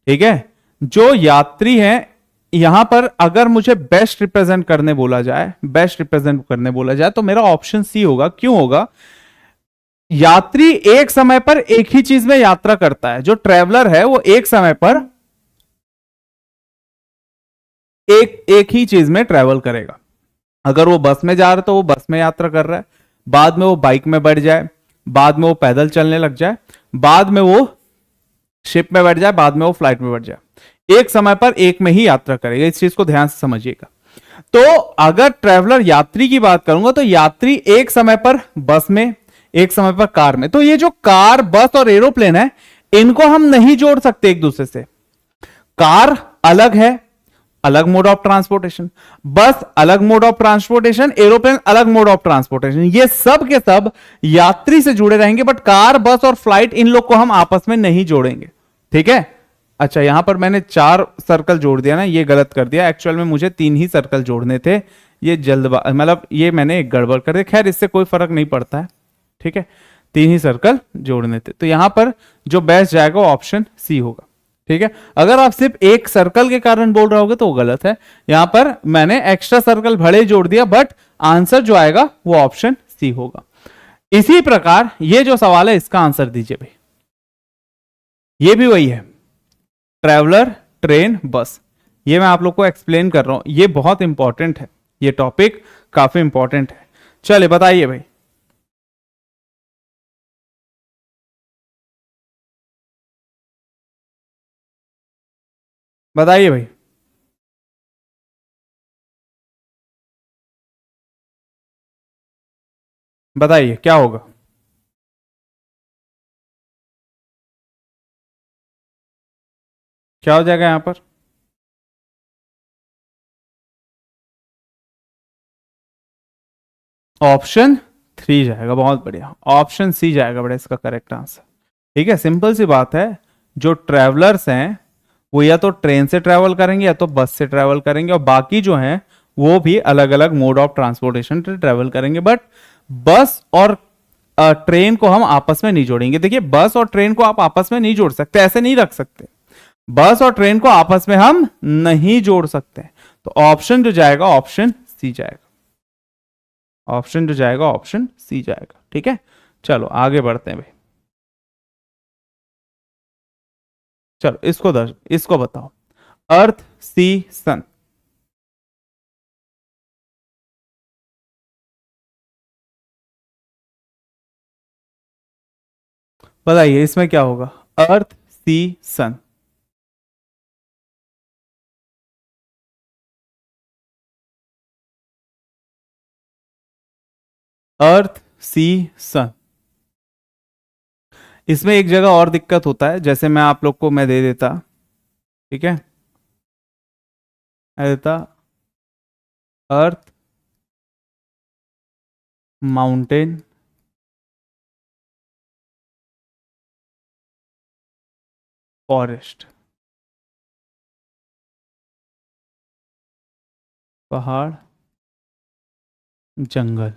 ठीक है, जो यात्री है यहां पर अगर मुझे बेस्ट रिप्रेजेंट करने बोला जाए, बेस्ट रिप्रेजेंट करने बोला जाए, तो मेरा ऑप्शन सी होगा। क्यों होगा? यात्री एक समय पर एक ही चीज में यात्रा करता है। जो ट्रेवलर है वो एक समय पर एक एक ही चीज में ट्रेवल करेगा। अगर वो बस में जा रहा है तो वो बस में यात्रा कर रहा है, बाद में वो बाइक में बैठ जाए, बाद में वो पैदल चलने लग जाए, बाद में वो शिप में बैठ जाए, बाद में वो फ्लाइट में बैठ जाए। एक समय पर एक में ही यात्रा करेगा। इस चीज को ध्यान से समझिएगा। तो अगर ट्रेवलर यात्री की बात करूंगा तो यात्री एक समय पर बस में, एक समय पर कार में। तो ये जो कार, बस और एरोप्लेन है, इनको हम नहीं जोड़ सकते एक दूसरे से। कार अलग है, अलग मोड ऑफ ट्रांसपोर्टेशन, बस अलग मोड ऑफ ट्रांसपोर्टेशन, एरोप्लेन अलग मोड ऑफ ट्रांसपोर्टेशन। ये सब के सब यात्री से जुड़े रहेंगे, बट कार, बस और फ्लाइट, इन लोग को हम आपस में नहीं जोड़ेंगे। ठीक है? अच्छा, यहां पर मैंने 4 सर्कल जोड़ दिया ना, ये गलत कर दिया। एक्चुअल में मुझे 3 ही सर्कल जोड़ने थे। ये जल्दबाज, मतलब ये मैंने एक गड़बड़ कर दिया। खैर, इससे कोई फर्क नहीं पड़ता है। ठीक है, 3 ही सर्कल जोड़ने थे। तो यहां पर जो बेस्ट जाएगा ऑप्शन सी होगा। ठीक है, अगर आप सिर्फ एक सर्कल के कारण बोल रहे होगे तो वो गलत है। यहां पर मैंने एक्स्ट्रा सर्कल भले जोड़ दिया, बट आंसर जो आएगा वो ऑप्शन सी होगा। इसी प्रकार ये जो सवाल है इसका आंसर दीजिए भाई। ये भी वही है, ट्रैवलर, ट्रेन, बस। ये मैं आप लोग को एक्सप्लेन कर रहा हूं, ये बहुत इंपॉर्टेंट है, ये टॉपिक काफी इंपॉर्टेंट है। चलिए बताइए भाई। बताइए भाई। बताइए क्या होगा? क्या हो जाएगा यहां पर? ऑप्शन 3 जाएगा। बहुत बढ़िया, ऑप्शन सी जाएगा बड़ा इसका करेक्ट आंसर। ठीक है, सिंपल सी बात है। जो ट्रेवलर्स हैं वो या तो ट्रेन से ट्रेवल करेंगे या तो बस से ट्रेवल करेंगे, और बाकी जो हैं वो भी अलग अलग मोड ऑफ ट्रांसपोर्टेशन से ट्रेवल करेंगे। बट बस और ट्रेन को हम आपस में नहीं जोड़ेंगे। देखिए, बस और ट्रेन को आप आपस में नहीं जोड़ सकते, ऐसे नहीं रख सकते। बस और ट्रेन को आपस में हम नहीं जोड़ सकते। तो ऑप्शन जो जाएगा ऑप्शन सी जाएगा। ऑप्शन जो जाएगा ऑप्शन सी जाएगा। ठीक है, चलो आगे बढ़ते हैं भाई। चलो इसको बताओ। अर्थ, सी, सन। बताइए इसमें क्या होगा? अर्थ, सी, सन। अर्थ, सी, सन। इसमें एक जगह और दिक्कत होता है, जैसे मैं आप लोग को मैं दे देता। ठीक है, मैं देता अर्थ, माउंटेन, फॉरेस्ट, पहाड़, जंगल।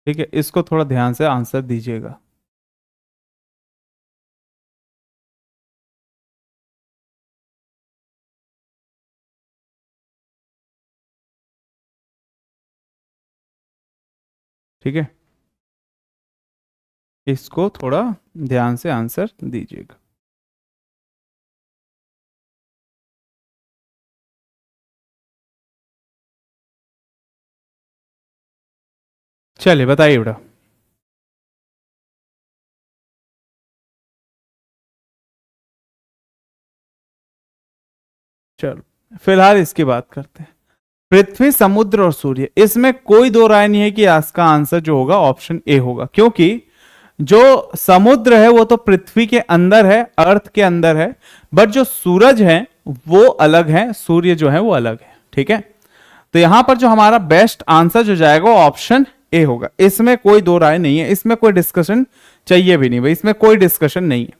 ठीक है, इसको थोड़ा ध्यान से आंसर दीजिएगा। ठीक है, इसको थोड़ा ध्यान से आंसर दीजिएगा। चलिए बताइए बेटा। चलो फिलहाल इसकी बात करते हैं। पृथ्वी, समुद्र और सूर्य, इसमें कोई दो राय नहीं है कि इसका आंसर जो होगा ऑप्शन ए होगा, क्योंकि जो समुद्र है वो तो पृथ्वी के अंदर है, अर्थ के अंदर है, बट जो सूरज है वो अलग है, सूर्य जो है वो अलग है। ठीक है, तो यहां पर जो हमारा बेस्ट आंसर जो जाएगा वो ऑप्शन ए होगा। इसमें कोई दो राय नहीं है, इसमें कोई डिस्कशन चाहिए भी नहीं भाई, इसमें कोई डिस्कशन नहीं है,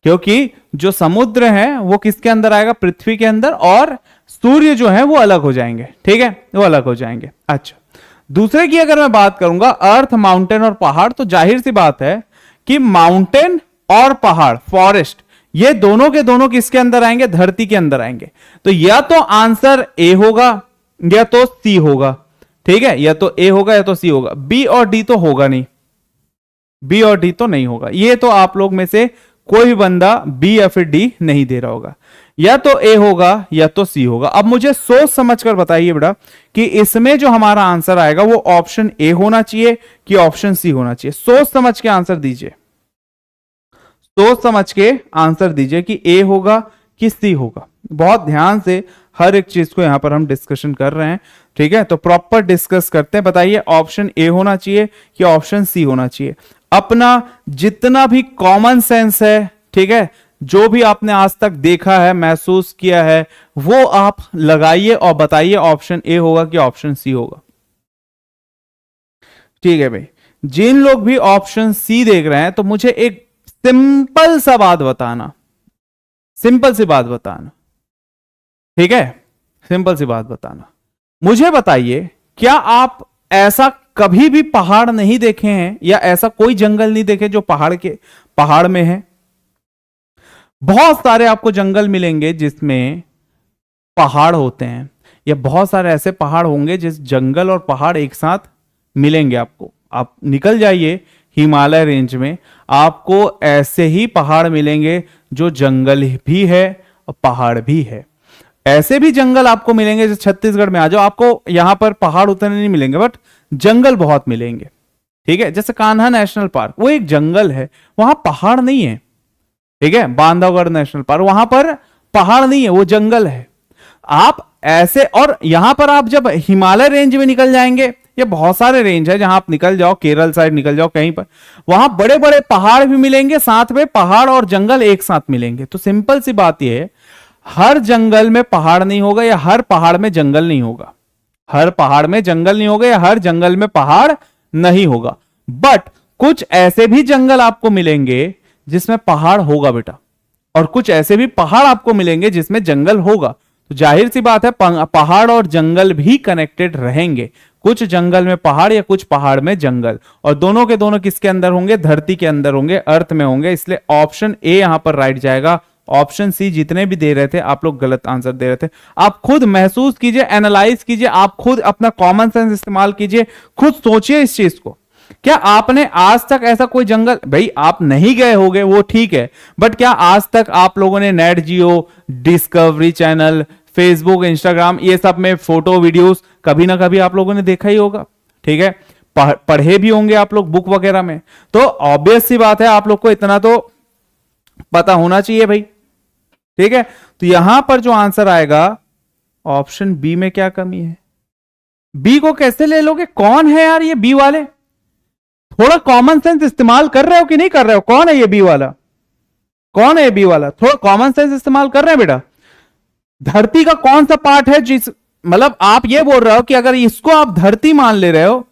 क्योंकि जो समुद्र है वो किसके अंदर आएगा, पृथ्वी के अंदर, और सूर्य जो है वो अलग हो जाएंगे। ठीक है, वो अलग हो जाएंगे। अच्छा, दूसरे की अगर मैं बात करूंगा, अर्थ, माउंटेन और पहाड़, तो जाहिर सी बात है कि माउंटेन और पहाड़, फॉरेस्ट, ये दोनों के दोनों किसके अंदर आएंगे, धरती के अंदर आएंगे। तो या तो आंसर ए होगा या तो सी होगा। ठीक है, या तो ए होगा या तो सी होगा, बी और डी तो होगा नहीं, बी और डी तो नहीं होगा। ये तो आप लोग में से कोई भी बंदा बी या फिर डी नहीं दे रहा होगा, या तो ए होगा या तो सी होगा। अब मुझे सोच समझकर बताइए बेटा कि इसमें जो हमारा आंसर आएगा वो ऑप्शन ए होना चाहिए कि ऑप्शन सी होना चाहिए। सोच समझ के आंसर दीजिए, सोच समझ के आंसर दीजिए कि ए होगा कि सी होगा। बहुत ध्यान से हर एक चीज को यहां पर हम डिस्कशन कर रहे हैं। ठीक है, तो प्रॉपर डिस्कस करते हैं। बताइए ऑप्शन ए होना चाहिए कि ऑप्शन सी होना चाहिए। अपना जितना भी कॉमन सेंस है, ठीक है, जो भी आपने आज तक देखा है, महसूस किया है, वो आप लगाइए और बताइए ऑप्शन ए होगा कि ऑप्शन सी होगा। ठीक है भाई, जिन लोग भी ऑप्शन सी देख रहे हैं तो मुझे एक सिंपल सा बात बताना, सिंपल सी बात बताना। ठीक है, सिंपल सी बात बताना। मुझे बताइए, क्या आप ऐसा कभी भी पहाड़ नहीं देखे हैं या ऐसा कोई जंगल नहीं देखे जो पहाड़ में है? बहुत सारे आपको जंगल मिलेंगे जिसमें पहाड़ होते हैं, या बहुत सारे ऐसे पहाड़ होंगे जिस जंगल और पहाड़ एक साथ मिलेंगे आपको। आप निकल जाइए हिमालय रेंज में, आपको ऐसे ही पहाड़ मिलेंगे जो जंगल भी है और पहाड़ भी है। ऐसे भी जंगल आपको मिलेंगे, जैसे छत्तीसगढ़ में आ जाओ, आपको यहां पर पहाड़ उतने नहीं मिलेंगे बट जंगल बहुत मिलेंगे। ठीक है, जैसे कान्हा नेशनल पार्क, वो एक जंगल है, वहां पहाड़ नहीं है। ठीक है, बांधवगढ़ नेशनल पार्क, वहां पर पहाड़ नहीं है, वो जंगल है। आप ऐसे, और यहां पर आप जब हिमालय रेंज में निकल जाएंगे, ये बहुत सारे रेंज है जहां आप निकल जाओ, केरल साइड निकल जाओ कहीं पर, वहां बड़े बड़े पहाड़ भी मिलेंगे, साथ में पहाड़ और जंगल एक साथ मिलेंगे। तो सिंपल सी बात यह है, हर जंगल में पहाड़ नहीं होगा या हर पहाड़ में जंगल नहीं होगा, हर पहाड़ में जंगल नहीं होगा या हर जंगल में पहाड़ नहीं होगा। बट कुछ ऐसे भी जंगल आपको मिलेंगे जिसमें पहाड़ होगा बेटा, और कुछ ऐसे भी पहाड़ आपको मिलेंगे जिसमें जंगल होगा। तो जाहिर सी बात है पहाड़ और जंगल भी कनेक्टेड रहेंगे, कुछ जंगल में पहाड़ या कुछ पहाड़ में जंगल, और दोनों के दोनों किसके अंदर होंगे, धरती के अंदर होंगे, अर्थ में होंगे। इसलिए ऑप्शन ए यहां पर राइट जाएगा। ऑप्शन सी जितने भी दे रहे थे आप लोग गलत आंसर दे रहे थे। आप खुद महसूस कीजिए, एनालाइज कीजिए, आप खुद अपना कॉमन सेंस इस्तेमाल कीजिए, खुद सोचिए इस चीज को। क्या आपने आज तक ऐसा कोई जंगल, भाई आप नहीं गए होंगे वो ठीक है, बट क्या आज तक आप लोगों ने नेट जियो, डिस्कवरी चैनल, फेसबुक, इंस्टाग्राम, ये सब में फोटो वीडियोस कभी ना कभी आप लोगों ने देखा ही होगा? ठीक है, पढ़े भी होंगे आप लोग बुक वगैरह में, तो ऑब्वियस सी बात है आप लोग को इतना तो पता होना चाहिए भाई। ठीक है, तो यहां पर जो आंसर आएगा ऑप्शन बी में क्या कमी है? बी को कैसे ले लोगे? कौन है यार ये बी वाले? थोड़ा कॉमन सेंस इस्तेमाल कर रहे हो कि नहीं कर रहे हो? कौन है ये बी वाला? कौन है ये बी वाला? थोड़ा कॉमन सेंस इस्तेमाल कर रहे हैं बेटा? धरती का कौन सा पार्ट है जिस, मतलब आप ये बोल रहे हो कि अगर इसको आप धरती मान ले रहे हो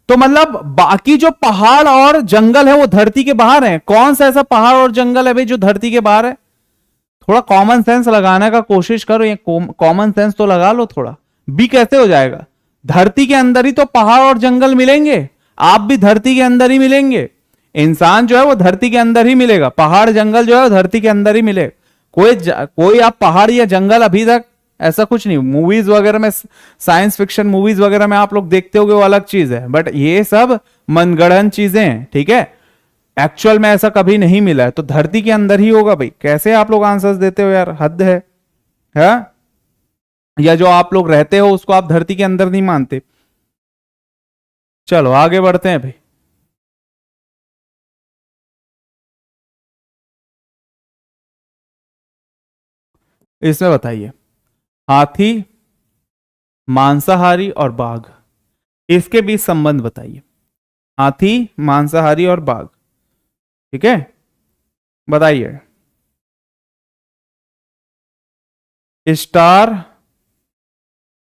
तो मतलब बाकी जो पहाड़ और जंगल है वो धरती के बाहर है? कौन सा ऐसा पहाड़ और जंगल है भाई जो धरती के बाहर है? थोड़ा कॉमन सेंस लगाने का कोशिश करो, ये कॉमन सेंस तो लगा लो थोड़ा। बी कैसे हो जाएगा? धरती के अंदर ही तो पहाड़ और जंगल मिलेंगे, आप भी धरती के अंदर ही मिलेंगे, इंसान जो है वो धरती के अंदर ही मिलेगा, पहाड़ जंगल जो है वो धरती के अंदर ही मिले। कोई आप पहाड़ या जंगल अभी तक ऐसा कुछ नहीं। मूवीज वगैरह में, साइंस फिक्शन मूवीज वगैरह में आप लोग देखते होगे, वो अलग चीज है, बट ये सब मनगढ़ंत चीजें हैं, ठीक है। एक्चुअल में ऐसा कभी नहीं मिला है, तो धरती के अंदर ही होगा भाई। कैसे आप लोग आंसर्स देते हो यार, हद है। या जो आप लोग रहते हो उसको आप धरती के अंदर नहीं मानते। चलो आगे बढ़ते हैं भाई। इसमें बताइए, हाथी, मांसाहारी और बाघ, इसके बीच संबंध बताइए। हाथी, मांसाहारी और बाघ, ठीक है, बताइए। स्टार,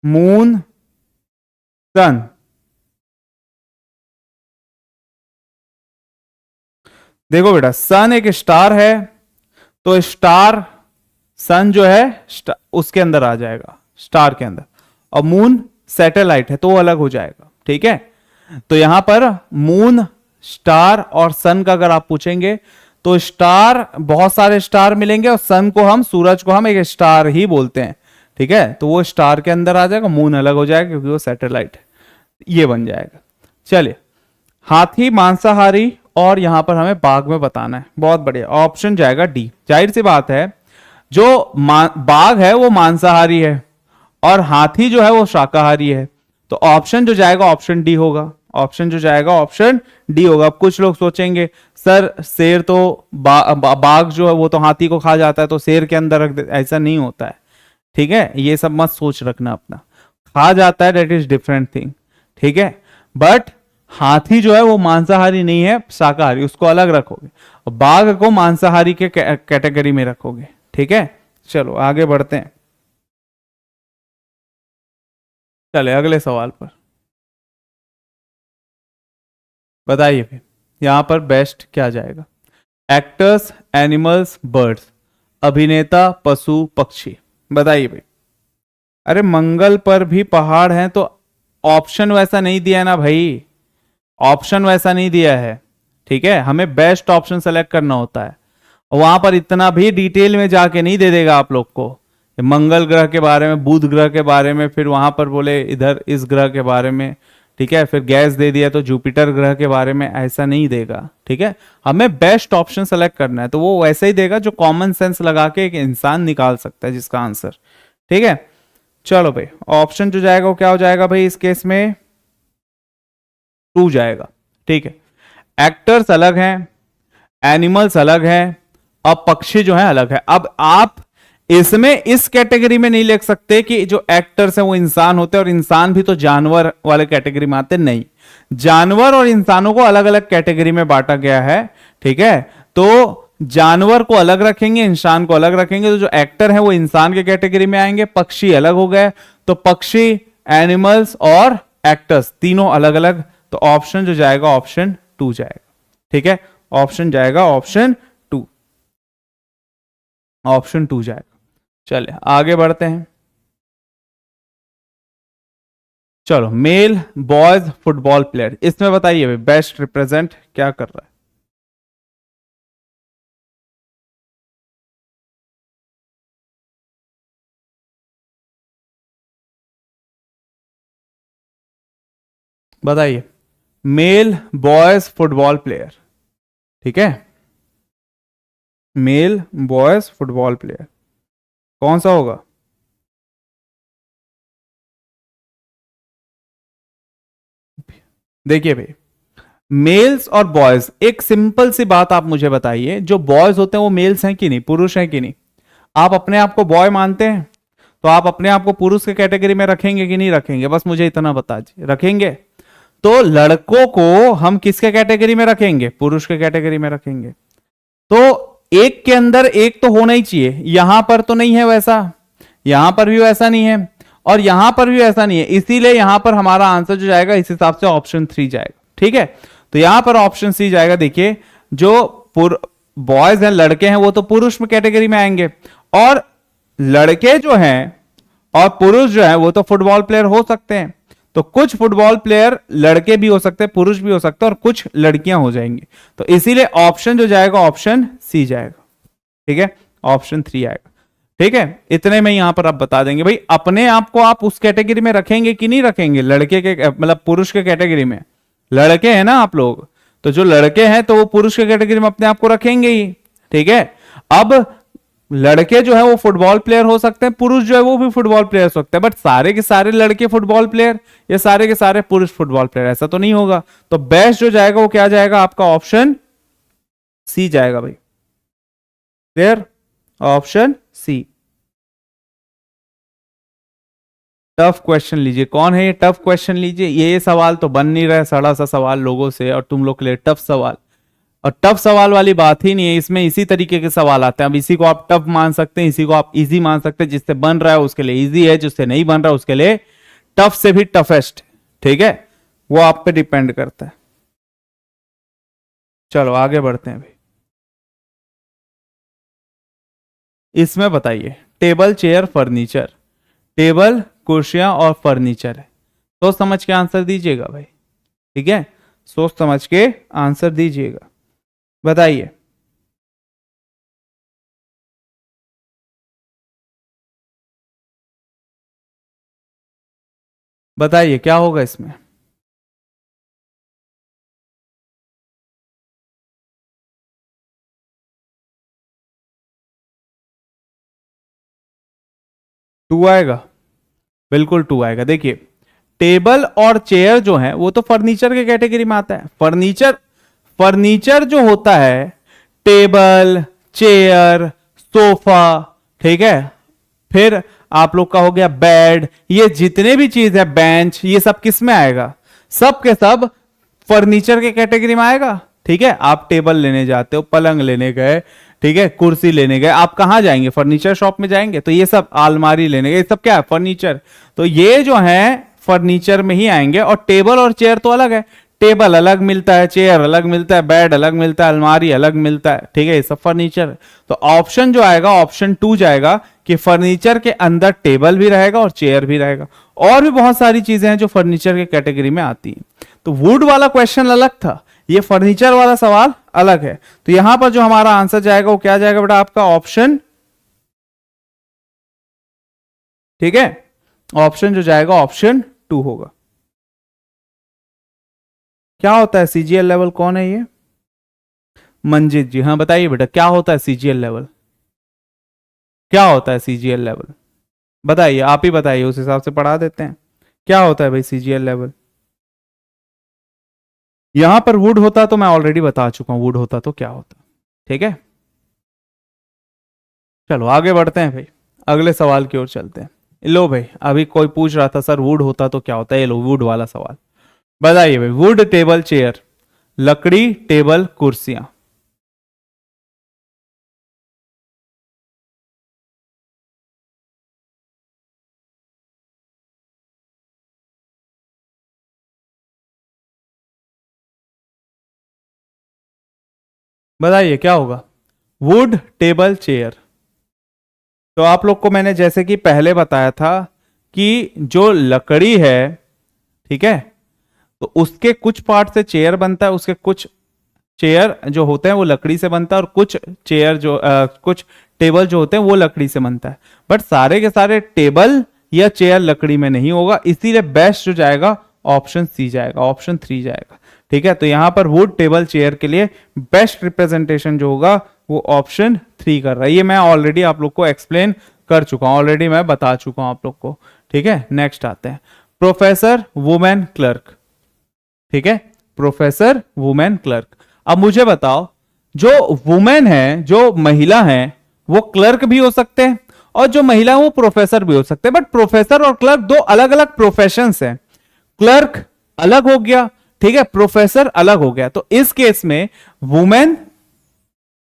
मून, सन। देखो बेटा, सन एक स्टार है, तो स्टार, सन जो है उसके अंदर आ जाएगा, स्टार के अंदर। और मून सैटेलाइट है, तो वो अलग हो जाएगा, ठीक है। तो यहां पर मून, स्टार और सन का अगर आप पूछेंगे, तो स्टार, बहुत सारे स्टार मिलेंगे, और सन को हम, सूरज को हम एक स्टार ही बोलते हैं, ठीक है। तो वो स्टार के अंदर आ जाएगा, मून अलग हो जाएगा क्योंकि वो सैटेलाइट है, ये बन जाएगा। चलिए, हाथी, मांसाहारी और यहां पर हमें बाघ में बताना है। बहुत बढ़िया, ऑप्शन जाएगा डी। जाहिर सी बात है, जो बाघ है वो मांसाहारी है और हाथी जो है वो शाकाहारी है, तो ऑप्शन जो जाएगा ऑप्शन डी होगा। ऑप्शन जो जाएगा ऑप्शन डी होगा। अब कुछ लोग सोचेंगे सर शेर तो बाघ जो है वो तो हाथी को खा जाता है, तो शेर के अंदर रख दे। ऐसा नहीं होता है, ठीक है, ये सब मत सोच रखना अपना। खा जाता है, दैट इज डिफरेंट थिंग, ठीक है। बट हाथी जो है वो मांसाहारी नहीं है, शाकाहारी, उसको अलग रखोगे। और बाघ को मांसाहारी के कैटेगरी में रखोगे, ठीक है। चलो आगे बढ़ते हैं। चले अगले सवाल पर, बताइए फिर यहां पर बेस्ट क्या जाएगा। एक्टर्स, एनिमल्स, बर्ड्स, अभिनेता, पशु, पक्षी, बताइए भाई। अरे मंगल पर भी पहाड़ हैं, तो ऑप्शन वैसा नहीं दिया ना भाई, ऑप्शन वैसा नहीं दिया है, ठीक है। हमें बेस्ट ऑप्शन सेलेक्ट करना होता है, और वहां पर इतना भी डिटेल में जाके नहीं दे देगा आप लोग को, मंगल ग्रह के बारे में, बुध ग्रह के बारे में, फिर वहां पर बोले इधर इस ग्रह के बारे में, ठीक है, फिर गैस दे दिया तो जुपिटर ग्रह के बारे में, ऐसा नहीं देगा, ठीक है। हमें बेस्ट ऑप्शन सेलेक्ट करना है, तो वो वैसे ही देगा जो कॉमन सेंस लगा के एक इंसान निकाल सकता है जिसका आंसर, ठीक है। चलो भाई, ऑप्शन जो जाएगा वो क्या हो जाएगा भाई, इस केस में 2 जाएगा, ठीक है। एक्टर्स अलग हैं, एनिमल्स अलग हैं, अब पक्षी जो है अलग है। अब आप इसमें इस कैटेगरी में नहीं लिख सकते कि जो एक्टर्स हैं वो इंसान होते हैं, और इंसान भी तो जानवर वाले कैटेगरी में आते नहीं। जानवर और इंसानों को अलग अलग कैटेगरी में बांटा गया है, ठीक है। तो जानवर को अलग रखेंगे, इंसान को अलग रखेंगे, तो जो एक्टर है वो इंसान के कैटेगरी में आएंगे। पक्षी अलग हो गए, तो पक्षी, एनिमल्स और एक्टर्स तीनों अलग अलग। तो ऑप्शन जो जाएगा ऑप्शन 2 जाएगा, ठीक है। ऑप्शन जाएगा ऑप्शन 2, ऑप्शन 2 जाएगा। चले आगे बढ़ते हैं। चलो, मेल बॉयज फुटबॉल प्लेयर, इसमें बताइए बेस्ट रिप्रेजेंट क्या कर रहा है। बताइए, मेल बॉयज फुटबॉल प्लेयर, ठीक है, मेल बॉयज फुटबॉल प्लेयर कौन सा होगा। देखिए भाई, मेल्स और बॉयज, एक सिंपल सी बात आप मुझे बताइए, जो बॉयज होते हैं वो मेल्स हैं कि नहीं, पुरुष हैं कि नहीं। आप अपने आप को बॉय मानते हैं, तो आप अपने आप को पुरुष के कैटेगरी में रखेंगे कि नहीं रखेंगे, बस मुझे इतना बता दीजिए। रखेंगे। तो लड़कों को हम किसके कैटेगरी में रखेंगे, पुरुष के कैटेगरी में रखेंगे। तो एक के अंदर एक तो होना ही चाहिए। यहां पर तो नहीं है वैसा, यहां पर भी वैसा नहीं है, और यहां पर भी ऐसा नहीं है, इसीलिए यहां पर हमारा आंसर जो जाएगा इस हिसाब से ऑप्शन 3 जाएगा, ठीक है। तो यहां पर ऑप्शन सी जाएगा। देखिए, जो बॉयज हैं, लड़के हैं, वो तो पुरुष में कैटेगरी में आएंगे, और लड़के जो हैं और पुरुष जो है वो तो फुटबॉल प्लेयर हो सकते हैं। तो कुछ फुटबॉल प्लेयर लड़के भी हो सकते हैं, पुरुष भी हो सकते हैं, और कुछ लड़कियां हो जाएंगी। तो इसीलिए ऑप्शन जो जाएगा ऑप्शन सी जाएगा, ठीक है, ऑप्शन 3 आएगा, ठीक है, इतने में यहां पर आप बता देंगे भाई अपने आप को आप उस कैटेगरी में रखेंगे कि नहीं रखेंगे, लड़के के मतलब पुरुष के कैटेगरी में। लड़के हैं ना आप लोग, तो जो लड़के हैं तो वो पुरुष के कैटेगरी में अपने आप को रखेंगे ही। ठीक है, अब लड़के जो है वो फुटबॉल प्लेयर हो सकते हैं, पुरुष जो है वो भी फुटबॉल प्लेयर हो सकते हैं, बट सारे के सारे लड़के फुटबॉल प्लेयर या सारे के सारे पुरुष फुटबॉल प्लेयर, ऐसा तो नहीं होगा। तो बेस्ट जो जाएगा वो क्या जाएगा, आपका ऑप्शन सी जाएगा भाई। Clear, option C. Tough question लीजिए, कौन है ये टफ क्वेश्चन लीजिए, ये सवाल तो बन नहीं रहा है, सड़ा सा सवाल लोगों से, और तुम लोग के लिए टफ सवाल। और टफ सवाल वाली बात ही नहीं है, इसमें इसी तरीके के सवाल आते हैं। अब इसी को आप टफ मान सकते हैं, इसी को आप इजी मान सकते हैं, जिससे बन रहा है उसके लिए इजी है, जिससे नहीं बन रहा है उसके लिए टफ से भी टफेस्ट। ठीक है, वो आप पे डिपेंड करता है। चलो आगे बढ़ते हैं भाई। इसमें बताइए, टेबल चेयर फर्नीचर, टेबल कुर्सियां और फर्नीचर है, सोच समझ के आंसर दीजिएगा भाई। ठीक है, सोच समझ के आंसर दीजिएगा, बताइए। बताइए क्या होगा इसमें। टू आएगा, बिल्कुल टू आएगा। देखिए, टेबल और चेयर जो है वो तो फर्नीचर के कैटेगरी में आता है। फर्नीचर, फर्नीचर जो होता है, टेबल, चेयर, सोफा, ठीक है, फिर आप लोग का हो गया बेड, ये जितने भी चीज है, बेंच, ये सब किस में आएगा, सब के सब फर्नीचर के कैटेगरी में आएगा। ठीक है, आप टेबल लेने जाते हो, पलंग लेने गए, ठीक है, कुर्सी लेने गए, आप कहां जाएंगे, फर्नीचर शॉप में जाएंगे, तो ये सब आलमारी लेने गए, ये सब क्या है, फर्नीचर। तो ये जो है फर्नीचर में ही आएंगे। और टेबल और चेयर तो अलग है, टेबल अलग मिलता है, चेयर अलग मिलता है, बेड अलग मिलता है, अलमारी अलग मिलता है। ठीक है, ये सब फर्नीचर। तो ऑप्शन जो आएगा, ऑप्शन टू जाएगा कि फर्नीचर के अंदर टेबल भी रहेगा और चेयर भी रहेगा। और भी बहुत सारी चीजें हैं जो फर्नीचर के कैटेगरी में आती हैं। तो वुड वाला क्वेश्चन अलग था, ये फर्नीचर वाला सवाल अलग है। तो यहां पर जो हमारा आंसर जाएगा वो क्या जाएगा बेटा, आपका ऑप्शन, ठीक है, ऑप्शन जो जाएगा ऑप्शन टू होगा। क्या होता है सीजीएल लेवल, कौन है ये, मंजीत जी, हाँ बताइए बेटा क्या होता है सीजीएल लेवल, क्या होता है सीजीएल लेवल, बताइए, आप ही बताइए, उस हिसाब से पढ़ा देते हैं। क्या होता है भाई सीजीएल लेवल। यहां पर वुड होता तो मैं ऑलरेडी बता चुका हूं, वुड होता तो क्या होता। ठीक है, चलो आगे बढ़ते हैं भाई, अगले सवाल की ओर चलते हैं। लो भाई, अभी कोई पूछ रहा था सर वुड होता तो क्या होता है, ये लो वुड वाला सवाल। बताइए भाई, वुड टेबल चेयर, लकड़ी टेबल कुर्सियां। बताइए क्या होगा, वुड टेबल चेयर। तो आप लोग को मैंने जैसे कि पहले बताया था कि जो लकड़ी है, ठीक है, तो उसके कुछ पार्ट से चेयर बनता है, उसके कुछ चेयर जो होते हैं वो लकड़ी से बनता है, और कुछ चेयर जो कुछ टेबल जो होते हैं वो लकड़ी से बनता है। बट सारे के सारे टेबल या चेयर लकड़ी में नहीं होगा, इसीलिए बेस्ट जो जाएगा ऑप्शन सी जाएगा, ऑप्शन थ्री जाएगा। ठीक है, तो यहां पर वुड टेबल चेयर के लिए बेस्ट रिप्रेजेंटेशन जो होगा वो ऑप्शन थ्री कर रहा है। ये मैं ऑलरेडी आप लोग को एक्सप्लेन कर चुका हूं, ऑलरेडी मैं बता चुका हूं आप लोग को। ठीक है, नेक्स्ट आते हैं, प्रोफेसर वुमेन क्लर्क। ठीक है, प्रोफेसर वुमेन क्लर्क। अब मुझे बताओ, जो वुमेन है, जो महिला है, वो क्लर्क भी हो सकते हैं, और जो महिला है वो प्रोफेसर भी हो सकते हैं। बट प्रोफेसर और क्लर्क दो अलग अलग प्रोफेशन हैं, क्लर्क अलग हो गया, ठीक है, प्रोफेसर अलग हो गया। तो इस केस में वुमेन,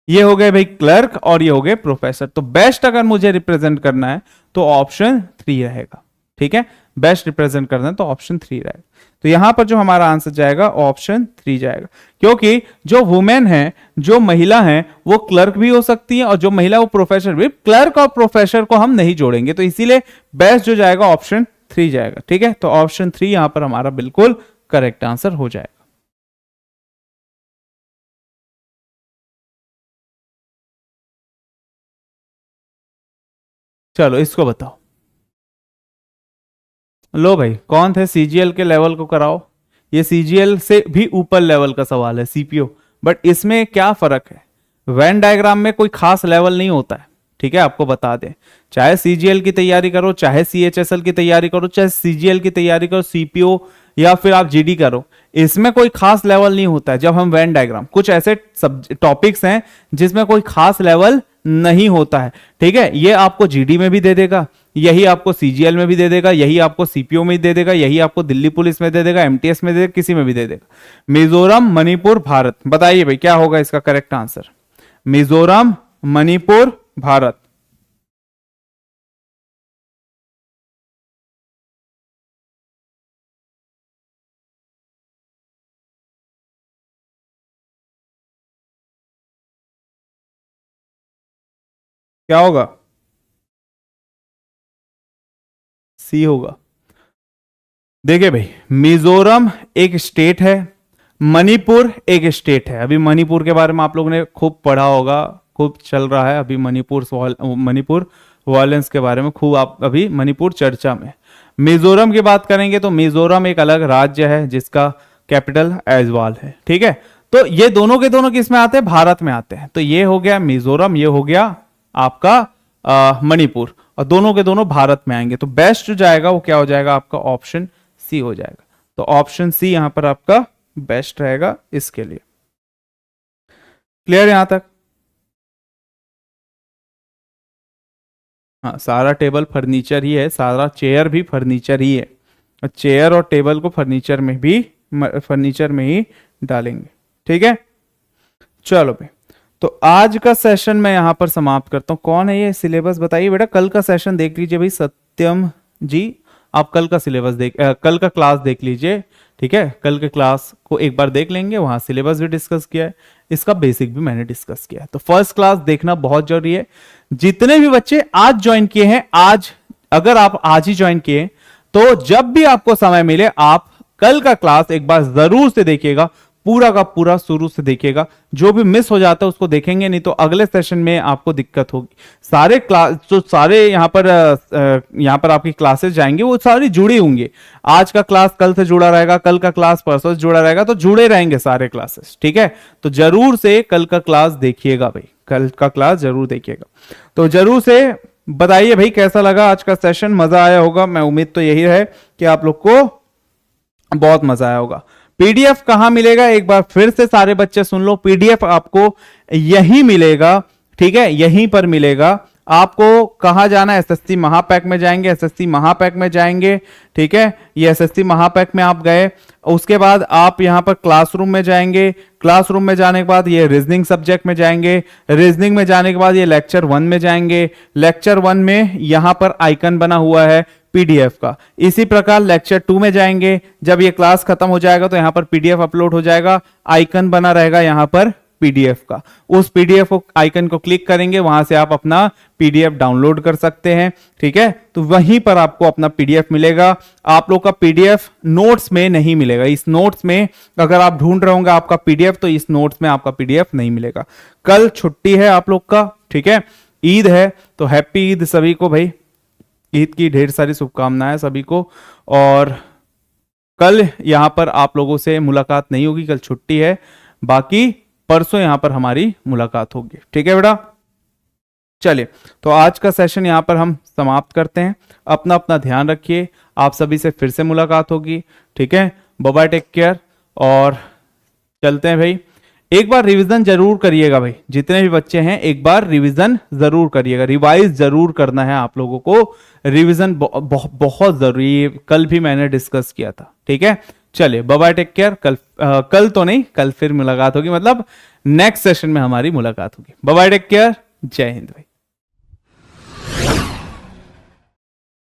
ये हो गए भाई क्लर्क, और ये हो गए प्रोफेसर। तो बेस्ट अगर मुझे रिप्रेजेंट करना है तो ऑप्शन थ्री रहेगा। ठीक है, बेस्ट रिप्रेजेंट करना है तो ऑप्शन थ्री रहेगा। तो यहां पर जो हमारा आंसर जाएगा ऑप्शन थ्री जाएगा, क्योंकि जो वुमेन है, जो महिला है, वो क्लर्क भी हो सकती है, और जो महिला वो प्रोफेसर भी। क्लर्क और प्रोफेसर को हम नहीं जोड़ेंगे, तो इसीलिए बेस्ट जो जाएगा ऑप्शन थ्री जाएगा। ठीक है, तो ऑप्शन थ्री यहां पर हमारा बिल्कुल करेक्ट आंसर हो जाएगा। चलो इसको बताओ। लो भाई, कौन थे सीजीएल के लेवल को कराओ। ये सीजीएल से भी ऊपर लेवल का सवाल है, सीपीओ। बट इसमें क्या फर्क है, वेन डायग्राम में कोई खास लेवल नहीं होता है, ठीक है, आपको बता दें। चाहे सीजीएल की तैयारी करो, चाहे सीएचएसएल की तैयारी करो, चाहे सीजीएल की तैयारी करो, सीपीओ या फिर आप जीडी करो, इसमें कोई खास लेवल नहीं होता है। जब हम वेन डायग्राम, कुछ ऐसे टॉपिक्स हैं जिसमें कोई खास लेवल नहीं होता है, ठीक है। ये आपको जीडी में भी दे देगा, यही आपको सीजीएल में भी दे देगा, यही आपको सीपीओ में दे देगा, यही आपको दिल्ली पुलिस में दे देगा, एमटीएस में दे देगा, किसी में भी दे देगा। मिजोरम, मणिपुर, भारत, बताइए भाई क्या होगा इसका करेक्ट आंसर। मिजोरम, मणिपुर, भारत। क्या होगा, सी होगा। देखिए भाई, मिजोरम एक स्टेट है, मणिपुर एक स्टेट है। अभी मणिपुर के बारे में आप लोगों ने खूब पढ़ा होगा, खूब चल रहा है अभी मणिपुर वायलेंस के बारे में खूब, आप अभी मणिपुर चर्चा में। मिजोरम की बात करेंगे तो मिजोरम एक अलग राज्य है जिसका कैपिटल ऐजवाल है, ठीक है। तो ये दोनों के दोनों किस में आते हैं, भारत में आते हैं। तो ये हो गया मिजोरम, ये हो गया आपका मणिपुर, और दोनों के दोनों भारत में आएंगे। तो बेस्ट जो जाएगा वो क्या हो जाएगा, आपका ऑप्शन सी हो जाएगा। तो ऑप्शन सी यहां पर आपका बेस्ट रहेगा इसके लिए। क्लियर यहां तक। हाँ, सारा टेबल फर्नीचर ही है, सारा चेयर भी फर्नीचर ही है। चेयर और टेबल को फर्नीचर में ही डालेंगे, ठीक है। चलो भाई, तो आज का सेशन मैं यहां पर समाप्त करता हूं। कौन है ये, सिलेबस बताइए बेटा। कल का सेशन देख लीजिए भाई, सत्यम जी, आप कल का सिलेबस कल का क्लास देख लीजिए, ठीक है। कल के क्लास को एक बार देख लेंगे, वहां सिलेबस भी डिस्कस किया है, इसका बेसिक भी मैंने डिस्कस किया है। तो फर्स्ट क्लास देखना बहुत जरूरी है। जितने भी बच्चे आज ज्वाइन किए हैं, आज अगर आप आज ही ज्वाइन किए तो जब भी आपको समय मिले आप कल का क्लास एक बार जरूर से देखिएगा, पूरा का पूरा शुरू से देखिएगा। जो भी मिस हो जाता है उसको देखेंगे, नहीं तो अगले सेशन में आपको दिक्कत होगी। सारे क्लास जो सारे यहाँ पर आपकी क्लासेस जाएंगे वो सारी जुड़ी होंगी। आज का क्लास कल से जुड़ा रहेगा, कल का क्लास परसों से जुड़ा रहेगा, तो जुड़े रहेंगे सारे क्लासेस, ठीक है। तो जरूर से कल का क्लास देखिएगा भाई, कल का क्लास जरूर देखिएगा। तो जरूर से बताइए भाई कैसा लगा आज का सेशन, मजा आया होगा। मैं उम्मीद तो यही है कि आप लोग को बहुत मजा आया होगा। पीडीएफ कहां मिलेगा, एक बार फिर से सारे बच्चे सुन लो। पीडीएफ आपको यही मिलेगा, ठीक है, यहीं पर मिलेगा। आपको कहां जाना है, एसएससी महापैक में जाएंगे, एसएससी महापैक में जाएंगे, ठीक है। ये एसएससी महापैक में आप गए, उसके बाद आप यहां पर क्लासरूम में जाएंगे, क्लासरूम में जाने के बाद ये रीजनिंग सब्जेक्ट में जाएंगे, रीजनिंग में जाने के बाद ये लेक्चर 1 में जाएंगे, लेक्चर 1 में यहां पर आइकन बना हुआ है पीडीएफ का। इसी प्रकार लेक्चर 2 में जाएंगे, जब ये क्लास खत्म हो जाएगा तो यहां पर पीडीएफ अपलोड हो जाएगा, आइकन बना रहेगा यहां पर पीडीएफ का। उस पीडीएफ को आइकन को क्लिक करेंगे, वहां से आप अपना पीडीएफ डाउनलोड कर सकते हैं, ठीक है। तो वहीं पर आपको अपना पीडीएफ मिलेगा। आप लोग का पीडीएफ नोट्स में नहीं मिलेगा। इस नोट्स में अगर आप ढूंढ रहे होंगे आपका पीडीएफ, तो इस नोट्स में आपका पीडीएफ नहीं मिलेगा। कल छुट्टी है आप लोग का, ठीक है, ईद है, तो हैप्पी ईद सभी को भाई, ईद की ढेर सारी शुभकामनाएं सभी को। और कल यहां पर आप लोगों से मुलाकात नहीं होगी, कल छुट्टी है, बाकी परसों यहां पर हमारी मुलाकात होगी, ठीक है बेटा। चलिए, तो आज का सेशन यहां पर हम समाप्त करते हैं। अपना अपना ध्यान रखिए, आप सभी से फिर से मुलाकात होगी, ठीक है। बाय बाय, टेक केयर, और चलते हैं भाई। एक बार रिवीजन जरूर करिएगा भाई, जितने भी बच्चे हैं एक बार रिवीजन जरूर करिएगा, रिवाइज जरूर करना है आप लोगों को। रिवीजन बहुत जरूरी है, कल भी मैंने डिस्कस किया था, ठीक है। चलिए, बाय बाय, टेक केयर। कल तो नहीं, कल फिर मुलाकात होगी, मतलब नेक्स्ट सेशन में हमारी मुलाकात होगी। बाय बाय, टेक केयर, जय हिंद।